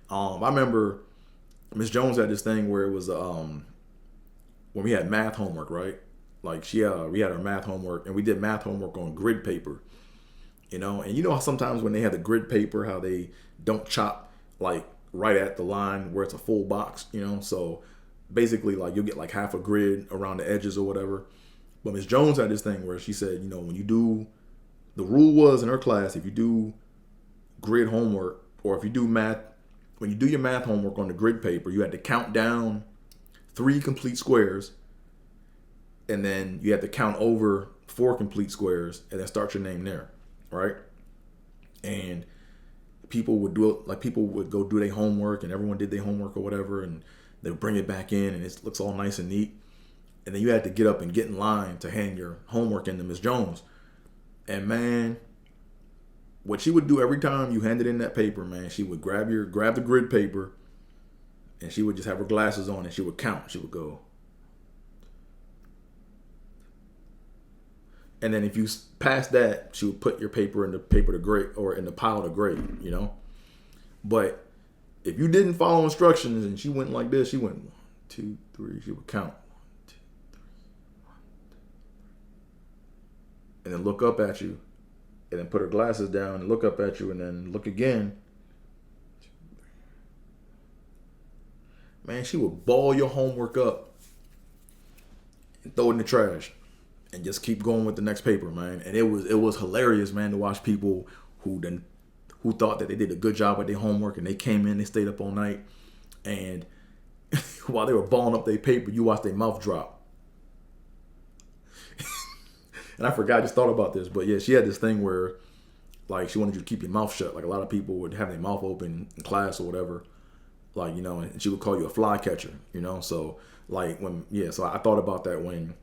I remember Miss Jones had this thing where it was when we had math homework, right? Like we had our math homework and we did math homework on grid paper, you know. And you know how sometimes when they have the grid paper, how they don't chop like right at the line where it's a full box, you know. So basically, like you'll get like half a grid around the edges or whatever. But Miss Jones had this thing where she said, you know, when you do, the rule was in her class, if you do grid homework or if you do math. When you do your math homework on the grid paper, you had to count down 3 complete squares, and then you had to count over 4 complete squares, and then start your name there, right? And people would do it, like people would go do their homework, and everyone did their homework or whatever, and they would bring it back in, and it looks all nice and neat. And then you had to get up and get in line to hand your homework in to Miss Jones. And man, what she would do every time you handed in that paper, man, she would grab the grid paper and she would just have her glasses on and she would count. She would go. And then if you passed that, she would put your paper in the paper to grade or in the pile to grade, you know. But if you didn't follow instructions and she went like this, she went 1, 2, 3, she would count. 1, 2, 3, 1, 2, 3. And then look up at you. And then put her glasses down and look up at you and then look again. Man, she would ball your homework up and throw it in the trash and just keep going with the next paper, man. And it was hilarious, man, to watch people who thought that they did a good job with their homework and they came in, they stayed up all night, and while they were balling up their paper, you watched their mouth drop. And I forgot, I just thought about this, but yeah, she had this thing where, like, she wanted you to keep your mouth shut. Like, a lot of people would have their mouth open in class or whatever, like, you know, and she would call you a fly catcher, you know. So, like, so I thought about that when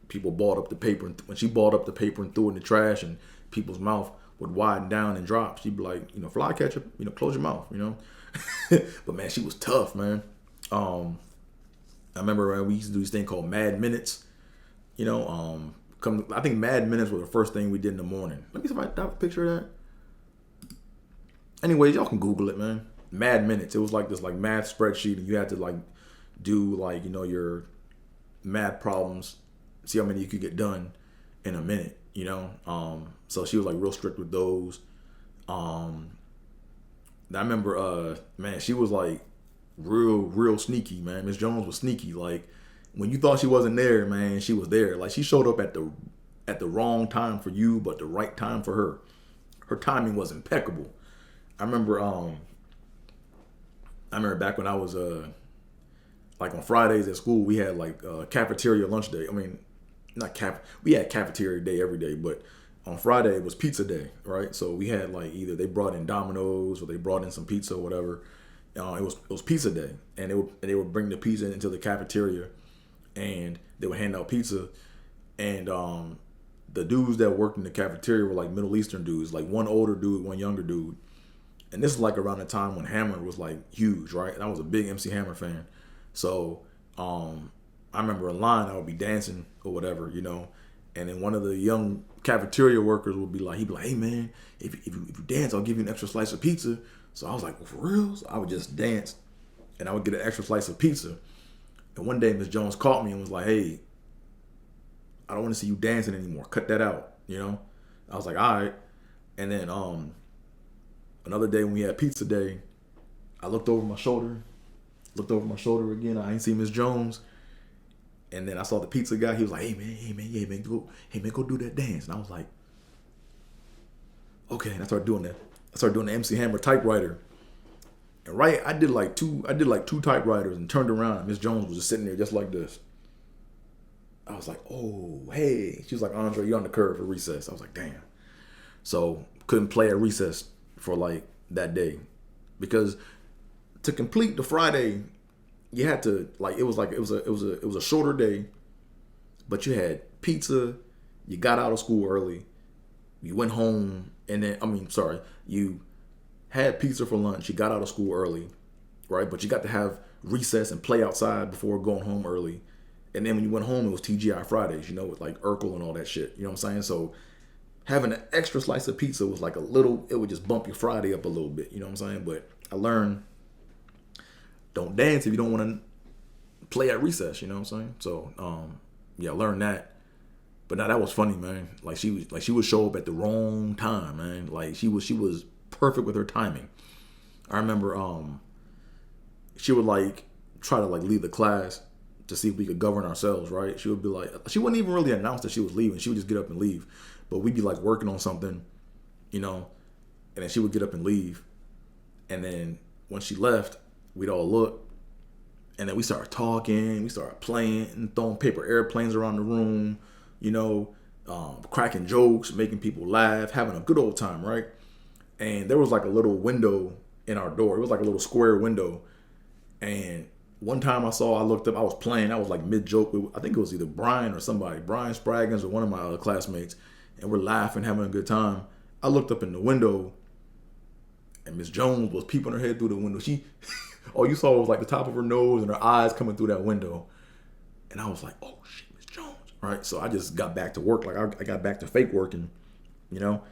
people balled up the paper, when she balled up the paper and threw it in the trash, and people's mouth would widen down and drop. She'd be like, you know, fly catcher, you know, close your mouth, you know. But man, she was tough, man. I remember we used to do this thing called Mad Minutes, you know. I think Mad Minutes were the first thing we did in the morning. Let me see if I have a picture of that. Anyways, y'all can Google it, man. Mad Minutes. It was like this like math spreadsheet, and you had to like do like, you know, your mad problems, see how many you could get done in a minute, you know. So she was like real strict with those. I remember, man, she was like real sneaky, man. Miss Jones was sneaky. Like when you thought she wasn't there, man, she was there. Like she showed up at the wrong time for you, but the right time for her. Her timing was impeccable. I remember, back when I was like on Fridays at school, we had like cafeteria lunch day. I mean, we had cafeteria day every day, but on Friday it was pizza day, right? So we had like either they brought in Domino's or they brought in some pizza or whatever. It was pizza day, and they would bring the pizza into the cafeteria, and they would hand out pizza, and the dudes that worked in the cafeteria were like Middle Eastern dudes, like one older dude, one younger dude, and this is like around the time when Hammer was like huge, right? And I was a big MC Hammer fan, so I remember in line I would be dancing or whatever, you know. And then one of the young cafeteria workers would be like, hey man, if you dance, I'll give you an extra slice of pizza. So I was like, well, for real? So I would just dance and I would get an extra slice of pizza. And one day Miss Jones caught me and was like, hey, I don't want to see you dancing anymore. Cut that out, you know? I was like, all right. And then another day when we had pizza day, I looked over my shoulder again. I ain't see Miss Jones. And then I saw the pizza guy. He was like, hey man, go do that dance. And I was like, okay. And I started doing that. I started doing the MC Hammer typewriter. And right, I did like two typewriters and turned around. And Miss Jones was just sitting there just like this. I was like, oh, hey. She was like, Andre, you're on the curve for recess. I was like, damn. So couldn't play at recess for like that day. Because to complete the Friday, you had to like it was a shorter day, but you had pizza, you got out of school early, you went home, and then you had pizza for lunch, you got out of school early, right? But you got to have recess and play outside before going home early. And then when you went home, it was TGI Fridays, you know, with like Urkel and all that shit. You know what I'm saying? So having an extra slice of pizza was like it would just bump your Friday up a little bit, you know what I'm saying? But I learned, don't dance if you don't want to play at recess, you know what I'm saying? So, I learned that. But now that was funny, man. Like she would show up at the wrong time, man. Like she was perfect with her timing. I remember she would like try to like leave the class to see if we could govern ourselves, right? She would be like, she wouldn't even really announce that she was leaving. She would just get up and leave. But we'd be like working on something, you know, and then she would get up and leave. And then when she left, we'd all look, and then we started talking, we started playing and throwing paper airplanes around the room, you know, cracking jokes, making people laugh, having a good old time, right? And there was like a little window in our door. It was like a little square window. And one time I looked up, I was playing, I was like mid-joke with, I think it was either Brian or somebody, Brian Spraggins or one of my other classmates, and we're laughing, having a good time. I looked up in the window, and Miss Jones was peeping her head through the window. All you saw was like the top of her nose and her eyes coming through that window. And I was like, oh shit, Miss Jones. Right? So I just got back to work. Like I got back to fake working, you know?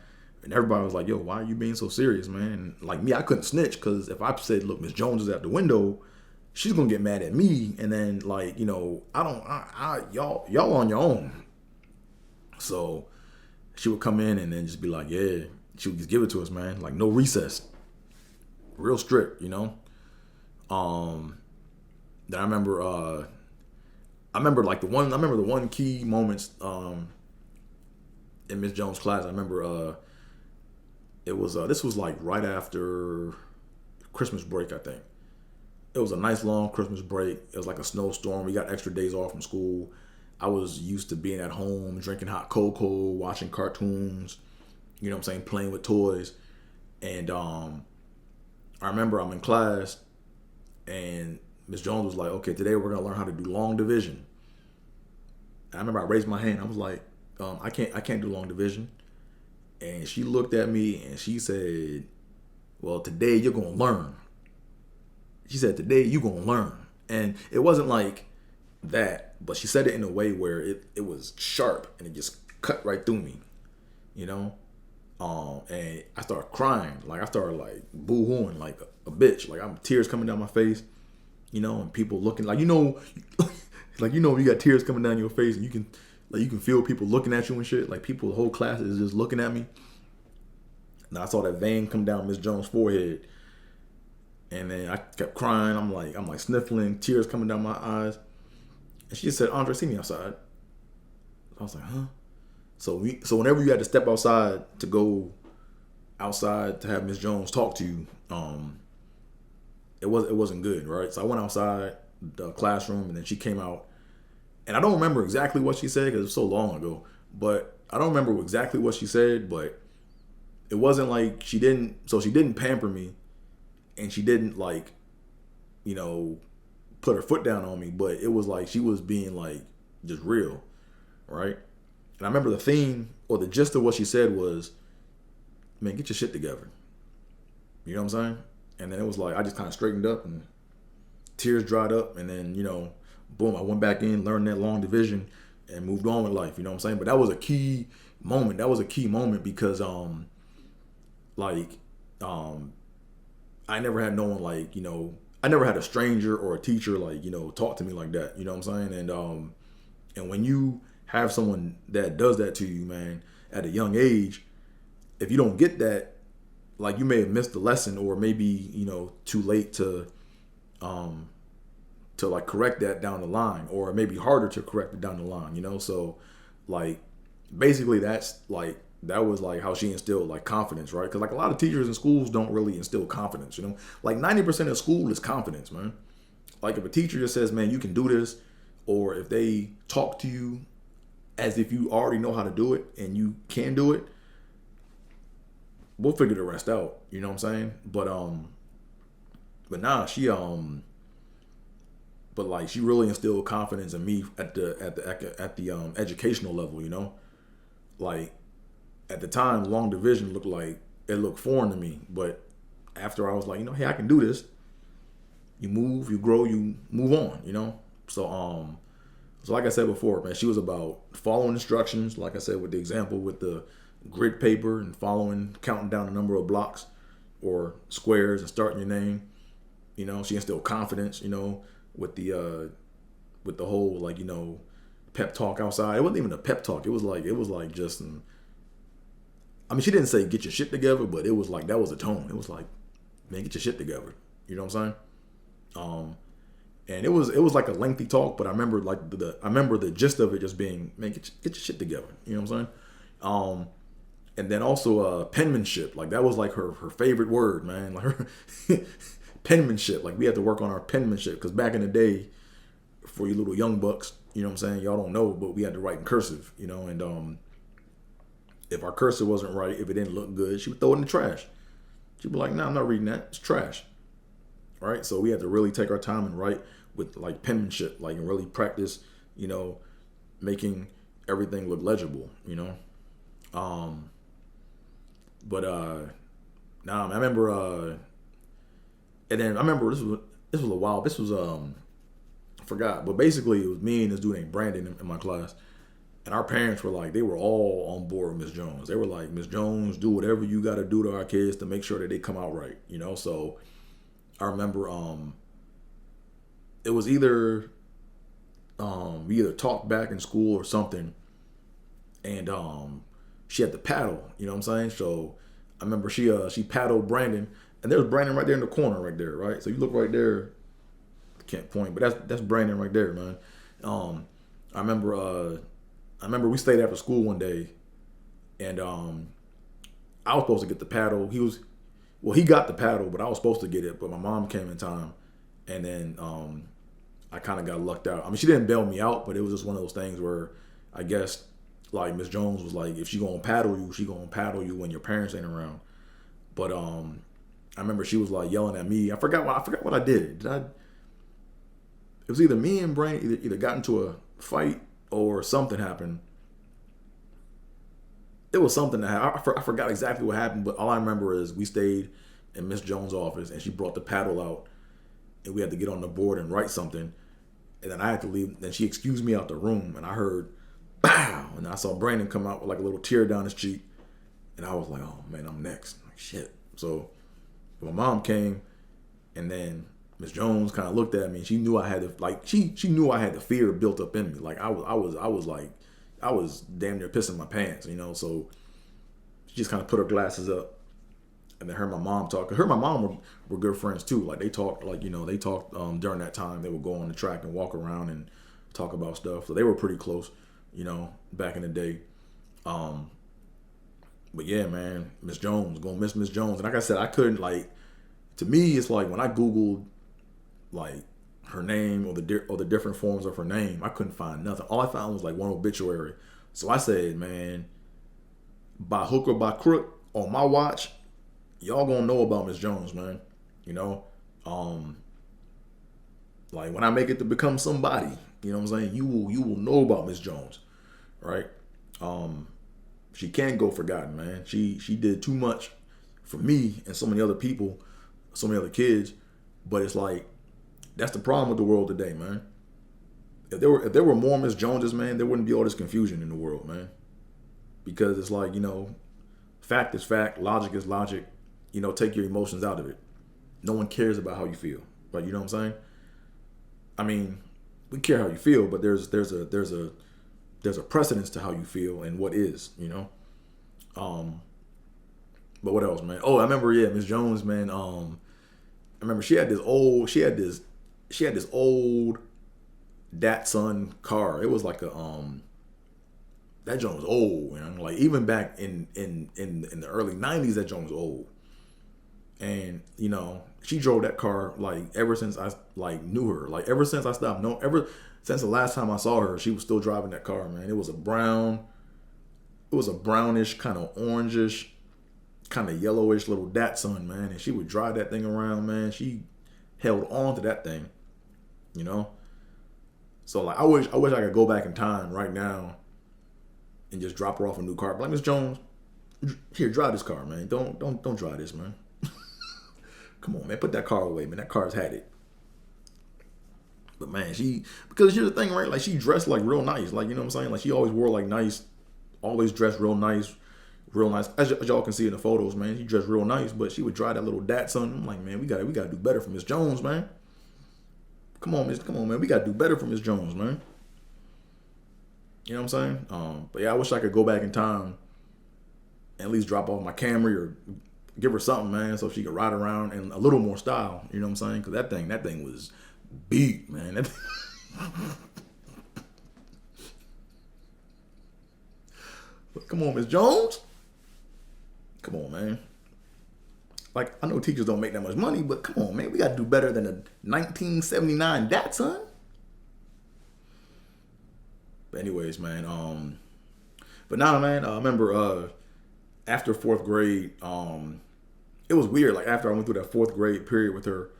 And everybody was like, yo, why are you being so serious, man? And like me, I couldn't snitch, because if I said, look, Miss Jones is at the window, she's gonna get mad at me. And then like, you know, y'all on your own. So she would come in and then just be like, yeah, she would just give it to us, man. Like no recess. Real strict, you know? Then I remember the one key moments in Miss Jones' class. I remember this was like right after Christmas break, I think. It was a nice long Christmas break. It was like a snowstorm. We got extra days off from school. I was used to being at home, drinking hot cocoa, watching cartoons, you know what I'm saying, playing with toys. And I remember I'm in class, and Miss Jones was like, okay, today we're gonna learn how to do long division. And I remember I raised my hand. I was like, I can't do long division. And she looked at me and she said, well, today you're gonna learn. She said, today you're gonna learn. And it wasn't like that, but she said it in a way where it was sharp and it just cut right through me, you know? And I started crying. Like I started like boo-hooing like a bitch. Like tears coming down my face, you know, and people looking like, you know, Like, you know, when you got tears coming down your face and you can feel people looking at you and shit. Like, people, the whole class is just looking at me. And I saw that vein come down Miss Jones' forehead. And then I kept crying. I'm like sniffling, tears coming down my eyes. And she just said, Andre, see me outside. I was like, huh? So whenever you had to step outside to go outside to have Miss Jones talk to you, it wasn't good, right? So I went outside the classroom, and then she came out, and I don't remember exactly what she said because it was so long ago. But I don't remember exactly what she said, but it wasn't like she didn't pamper me, and she didn't like, you know, put her foot down on me, but it was like she was being like just real, right? And I remember the theme or the gist of what she said was, man, get your shit together. You know what I'm saying? And then it was like I just kind of straightened up and tears dried up, and then, you know, boom, I went back in, learned that long division, and moved on with life. You know what I'm saying? But that was a key moment. That was a key moment because I never had no one like, you know, I never had a stranger or a teacher like, you know, talk to me like that. You know what I'm saying? And when you have someone that does that to you, man, at a young age, if you don't get that, like, you may have missed the lesson, or maybe, you know, too late to like correct that down the line, or it may be harder to correct it down the line, you know? So like, basically that was like how she instilled like confidence, right? Because like a lot of teachers in schools don't really instill confidence, you know? Like 90% of school is confidence, man. Like if a teacher just says, man, you can do this, or if they talk to you as if you already know how to do it and you can do it, we'll figure the rest out. You know what I'm saying? But nah, she but like she really instilled confidence in me at the educational level. You know, like at the time, long division looked foreign to me. But after I was like, you know, hey, I can do this. You move, you grow, you move on. You know, so like I said before, man, she was about following instructions. Like I said, with the example with the grid paper and counting down the number of blocks or squares and starting your name. You know, she instilled confidence, you know, with the whole, like, you know, pep talk outside. It wasn't even a pep talk. It was like just, I mean, she didn't say get your shit together, but it was like, that was a tone. It was like, man, get your shit together. You know what I'm saying? And it was like a lengthy talk, but I remember like I remember the gist of it just being, man, get your shit together. You know what I'm saying? And then also penmanship. Like that was like her favorite word, man. Like her penmanship. Like we had to work on our penmanship because back in the day, for you little young bucks, you know what I'm saying? Y'all don't know, but we had to write in cursive, you know. And if our cursive wasn't right, if it didn't look good, she would throw it in the trash. She'd be like, "Nah, I'm not reading that. It's trash." Right? So we had to really take our time and write with like penmanship, like, and really practice, you know, making everything look legible, you know. Nah, I remember, and then I remember this was a while. This was I forgot, but basically it was me and this dude named Brandon in my class, and our parents were like, they were all on board with Miss Jones. They were like, Miss Jones, do whatever you got to do to our kids to make sure that they come out right, you know. So I remember, it was either we either talked back in school or something, and she had to paddle, you know what I'm saying? So I remember she paddled Brandon, and there's Brandon right there in the corner right there, right? So you look right there, I can't point, but that's Brandon right there, man. I remember we stayed after school one day, and I was supposed to get the paddle. He got the paddle, but I was supposed to get it, but my mom came in time, and then I kind of got lucked out. I mean, she didn't bail me out, but it was just one of those things where I guess like Miss Jones was like, if she gonna paddle you when your parents ain't around. But I remember she was like yelling at me. I forgot what I did. It was either me and Brain either got into a fight or something happened. It was something that happened. I forgot exactly what happened, but all I remember is we stayed in Miss Jones' office and she brought the paddle out and we had to get on the board and write something. And then I had to leave. Then she excused me out the room and I heard bow, and I saw Brandon come out with like a little tear down his cheek, and I was like, "Oh man, I'm next." Like shit. So my mom came, and then Miss Jones kind of looked at me and she knew I had the like she knew I had the fear built up in me. Like I was damn near pissing my pants, you know. So she just kind of put her glasses up, and then heard my mom talk. Her and my mom were good friends too. Like they talked, like, you know, they talked during that time. They would go on the track and walk around and talk about stuff. So they were pretty close, you know, back in the day. But yeah, man, Miss Jones, gonna miss Miss Jones. And like I said, I couldn't, like, to me, it's like when I Googled like her name or the different forms of her name, I couldn't find nothing. All I found was like one obituary. So I said, man, by hook or by crook, on my watch, y'all gonna know about Miss Jones, man. You know, like when I make it to become somebody, you know what I'm saying? You will know about Miss Jones, right? She can't go forgotten, man. She did too much for me and so many other people, so many other kids. But it's like, that's the problem with the world today, man. If there were more Miss Joneses, man, there wouldn't be all this confusion in the world, man. Because it's like, you know, fact is fact, logic is logic. You know, take your emotions out of it. No one cares about how you feel, right? You know what I'm saying? I mean, we care how you feel, but there's a precedence to how you feel and what is, you know. But what else, man? Oh, I remember, yeah, Miss Jones, man. I remember she had this old Datsun car. It was like a that joint was old, man. Like even back in the early '90s, that joint was old. And you know, she drove that car like ever since I like knew her. Like ever since I stopped knowing, ever since the last time I saw her, she was still driving that car, man. It was a brownish, kind of orangish, kind of yellowish little Datsun, man. And she would drive that thing around, man. She held on to that thing, you know. So like, I wish I could go back in time right now and just drop her off a new car. But like, Miss Jones, here, drive this car, man. Don't drive this, man. Come on, man. Put that car away, man. That car's had it. But man, because here's the thing, right? Like she dressed like real nice. Like, you know what I'm saying? Like she always wore like nice, always dressed real nice. As y'all can see in the photos, man. She dressed real nice, but she would drive that little Datsun. I'm like, man, we gotta do better for Miss Jones, man. Come on, man. We gotta do better for Miss Jones, man. You know what I'm saying? But yeah, I wish I could go back in time and at least drop off my Camry or give her something, man, so she could ride around in a little more style. You know what I'm saying? Because that thing was beat, man. Come on, Miss Jones. Come on, man. Like, I know teachers don't make that much money, but come on, man. We got to do better than a 1979 Datsun. But anyways, man. But now, man, I remember after fourth grade, it was weird. Like, after I went through that fourth grade period with her,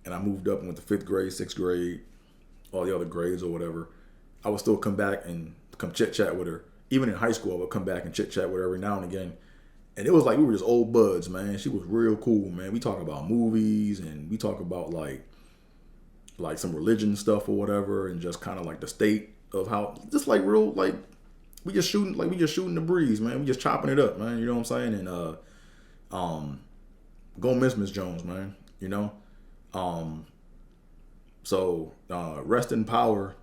and I moved up and went to fifth grade, sixth grade, all the other grades or whatever, I would still come back and come chit-chat with her. Even in high school, I would come back and chit-chat with her every now and again. And it was like we were just old buds, man. She was real cool, man. We talk about movies and we talk about like some religion stuff or whatever, and just kind of like the state of how, just like real, like we just shooting the breeze, man. We just chopping it up, man. You know what I'm saying? And go miss Miss Jones, man. You know. So rest in power,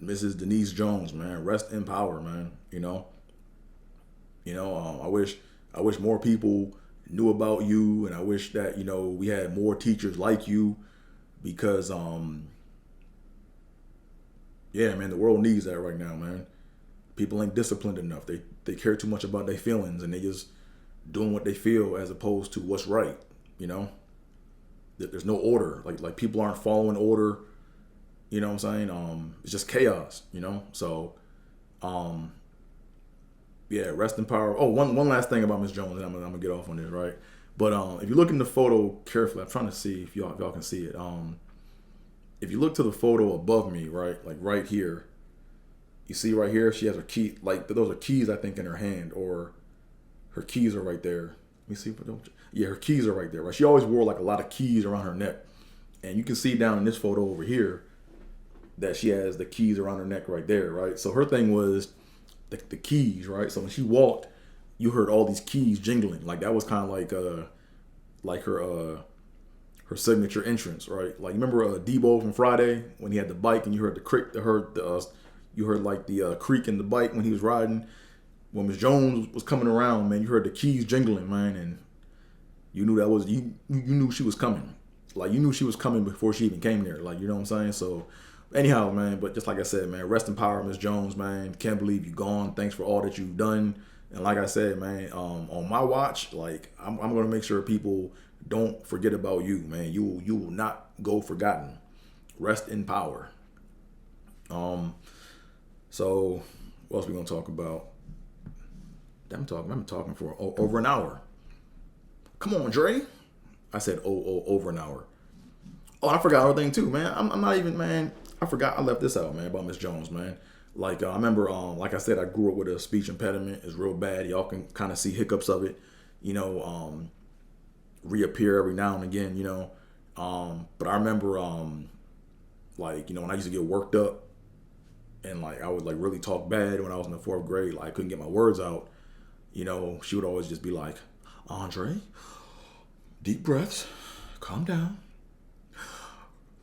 Mrs. Denise Jones, man. Rest in power, man. You know. I wish more people knew about you, and I wish that, you know, we had more teachers like you, because yeah, man, the world needs that right now, man. People ain't disciplined enough. They care too much about their feelings, and they just doing what they feel as opposed to what's right. You know, there's no order. Like people aren't following order. You know what I'm saying? It's just chaos. You know, so yeah, rest in power. Oh, one last thing about Miss Jones, and I'm gonna get off on this, right? But if you look in the photo carefully, I'm trying to see if y'all can see it. If you look to the photo above me, right, like right here, you see right here, she has her key. Like those are keys, I think, in her hand, or her keys are right there. Let me see. Yeah, her keys are right there. Right, she always wore like a lot of keys around her neck, and you can see down in this photo over here that she has the keys around her neck right there, right? So her thing was the keys, right? So when she walked, you heard all these keys jingling. Like that was kind of like her her signature entrance, right? Like, you remember Debo from Friday when he had the bike and you heard the creak, you heard like the creak in the bike when he was riding. When Miss Jones was coming around, man, you heard the keys jingling, man, and you knew that was you knew she was coming. Like, you knew she was coming before she even came there. Like, you know what I'm saying? So, anyhow, man, but just like I said, man, rest in power, Miss Jones, man. Can't believe you're gone. Thanks for all that you've done. And like I said, man, on my watch, like, I'm gonna make sure people don't forget about you, man. You will not go forgotten. Rest in power. So what else we gonna talk about? I'm talking for over an hour. Come on, Dre. I said over an hour. Oh, I forgot another thing too, man. I'm not even, man. I forgot I left this out, man, about Miss Jones, man. Like, I remember, like I said, I grew up with a speech impediment. It's real bad. Y'all can kind of see hiccups of it, you know, reappear every now and again, you know. But I remember, like, you know, when I used to get worked up and, like, I would, like, really talk bad when I was in the 4th grade, like, I couldn't get my words out, you know, she would always just be like, Andre, deep breaths, calm down,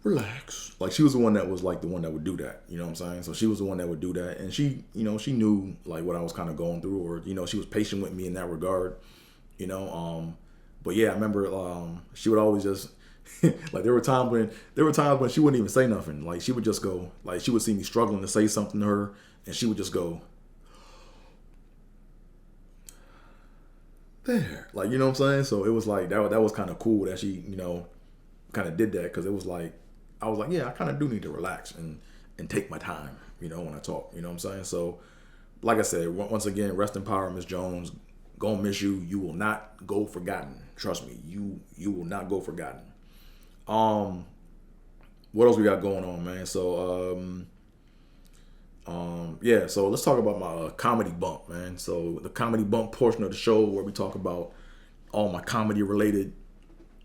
relax. Like, she was the one that was, like, the one that would do that, you know what I'm saying? So she was the one that would do that, and she, you know, she knew, like, what I was kind of going through, or, you know, she was patient with me in that regard, you know. But yeah, I remember she would always just like, there were times when she wouldn't even say nothing. Like, she would just go, like, she would see me struggling to say something to her, and she would just go, there, like, you know what I'm saying? So it was like that was kind of cool that she, you know, kind of did that, because it was like, I was like, yeah, I kind of do need to relax and take my time, you know, when I talk, you know what I'm saying? So, like I said, once again, rest in power, Miss Jones. Gonna miss you. You will not go forgotten. Trust me, you will not go forgotten. What else we got going on, man? So, yeah. So let's talk about my comedy bump, man. So the comedy bump portion of the show, where we talk about all my comedy related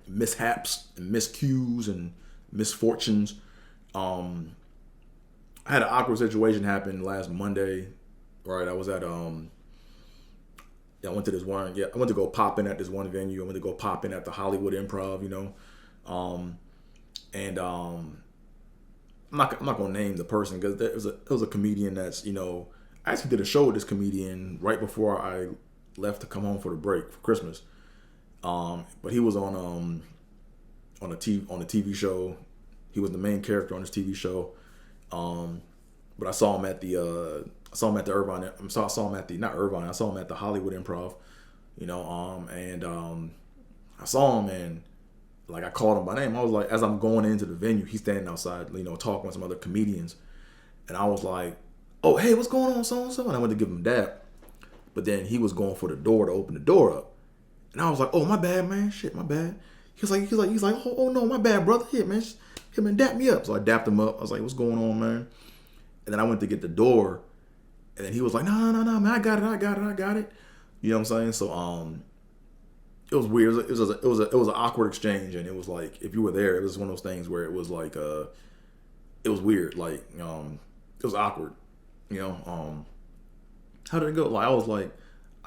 mishaps and miscues and misfortunes. I had an awkward situation happen last Monday. Right, I was at I went to this one. Yeah, I went to go pop in at this one venue. I went to go pop in at the Hollywood Improv, you know, I'm not gonna name the person, because it was a comedian that's, you know, I actually did a show with this comedian right before I left to come home for the break for Christmas. But he was on a TV show. He was the main character on this TV show. But I saw him at the Irvine. I saw him at the, not Irvine. I saw him at the Hollywood Improv. You know, I saw him, and, like, I called him by name. I was like, as I'm going into the venue, he's standing outside, you know, talking with some other comedians, and I was like, oh, hey, what's going on, so and so? And I went to give him a dap, but then he was going for the door to open the door up, and I was like, oh, my bad, man, shit, my bad. He's like, oh no, my bad, brother. Here, man, come and dap me up. So I dapped him up. I was like, what's going on, man? And then I went to get the door, and then he was like, no, man, I got it. You know what I'm saying? So it was weird. It was an awkward exchange, and it was like, if you were there, it was one of those things where it was like it was weird. Like, it was awkward. You know, how did it go? Like, I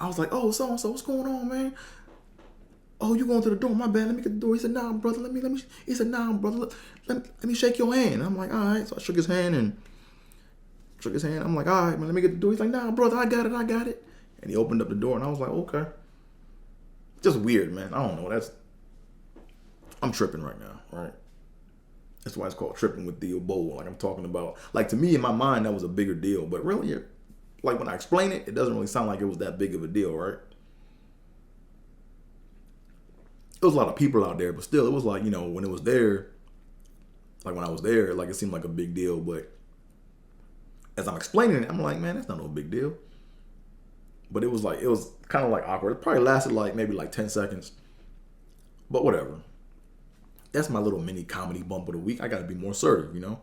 was like, oh, so and so, what's going on, man? Oh, you going to the door? My bad. Let me get the door. He said, nah, brother. Let me. He said, nah, brother. Let me shake your hand. I'm like, all right. So I shook his hand. I'm like, all right, man. Let me get the door. He's like, nah, brother. I got it. And he opened up the door, and I was like, okay. Just weird, man. I don't know. I'm tripping right now, right? That's why it's called Trippin with Theobold. Like, I'm talking about, like, to me in my mind that was a bigger deal, but really, like, when I explain it, it doesn't really sound like it was that big of a deal, right? There was a lot of people out there, but still, it was like, you know, when I was there, like, it seemed like a big deal, but as I'm explaining it, I'm like, man, that's not no big deal. But it was kind of like awkward. It probably lasted like maybe like 10 seconds. But whatever. That's my little mini comedy bump of the week. I got to be more assertive, you know.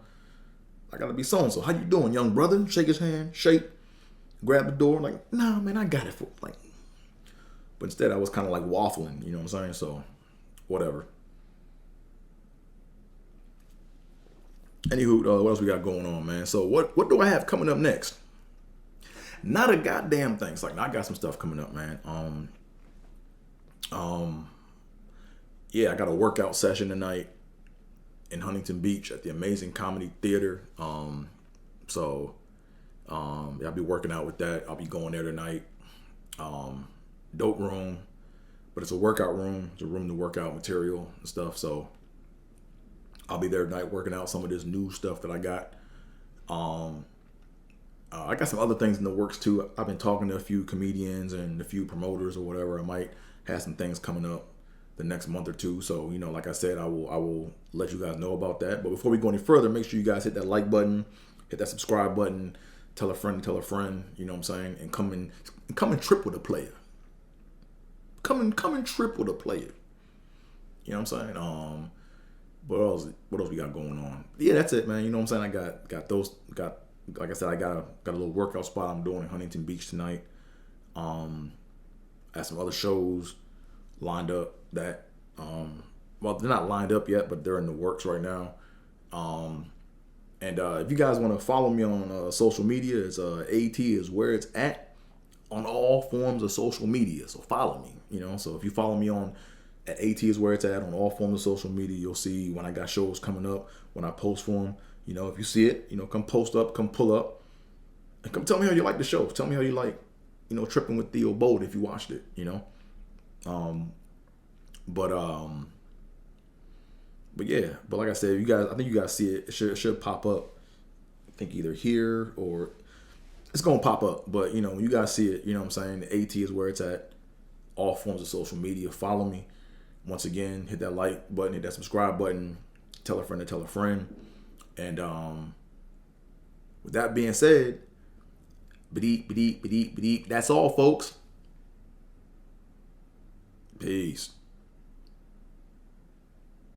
I got to be so-and-so. How you doing, young brother? Shake his hand, grab the door. Like, nah, man, I got it. But instead I was kind of like waffling, you know what I'm saying? So, whatever. Anywho, what else we got going on, man? So what do I have coming up next? Not a goddamn thing. It's like, I got some stuff coming up, man. yeah, I got a workout session tonight in Huntington Beach at the Amazing Comedy Theater. So yeah, I'll be working out with that. I'll be going there tonight. Dope room, but it's a workout room. It's a room to work out material and stuff. So I'll be there tonight working out some of this new stuff that I got. I got some other things in the works too. I've been talking to a few comedians and a few promoters or whatever. I might have some things coming up the next month or two. So, you know, like I said, I will let you guys know about that. But before we go any further, make sure you guys hit that like button, hit that subscribe button, tell a friend, you know what I'm saying? And come and trip with a player. Come and trip with a player. You know what I'm saying? What else we got going on? Yeah, that's it, man. You know what I'm saying? I got like I said, I got a little workout spot I'm doing in Huntington Beach tonight. I have some other shows lined up that well, they're not lined up yet, but they're in the works right now. And if you guys want to follow me on social media, it's AT is where it's at on all forms of social media. So follow me, you know. So if you follow me on at AT is where it's at on all forms of social media, you'll see when I got shows coming up, when I post for them. You know, if you see it, you know, come post up, come pull up, and come tell me how you like the show. Tell me how you like, you know, Trippin with Theobold if you watched it, you know. But yeah, but like I said, I think you guys see it. It should pop up. I think either here or it's gonna pop up. But you know, when you guys see it, you know what I'm saying. The AT is where it's at. All forms of social media. Follow me. Once again, hit that like button, hit that subscribe button. Tell a friend to tell a friend. And with that being said, that's all, folks. Peace.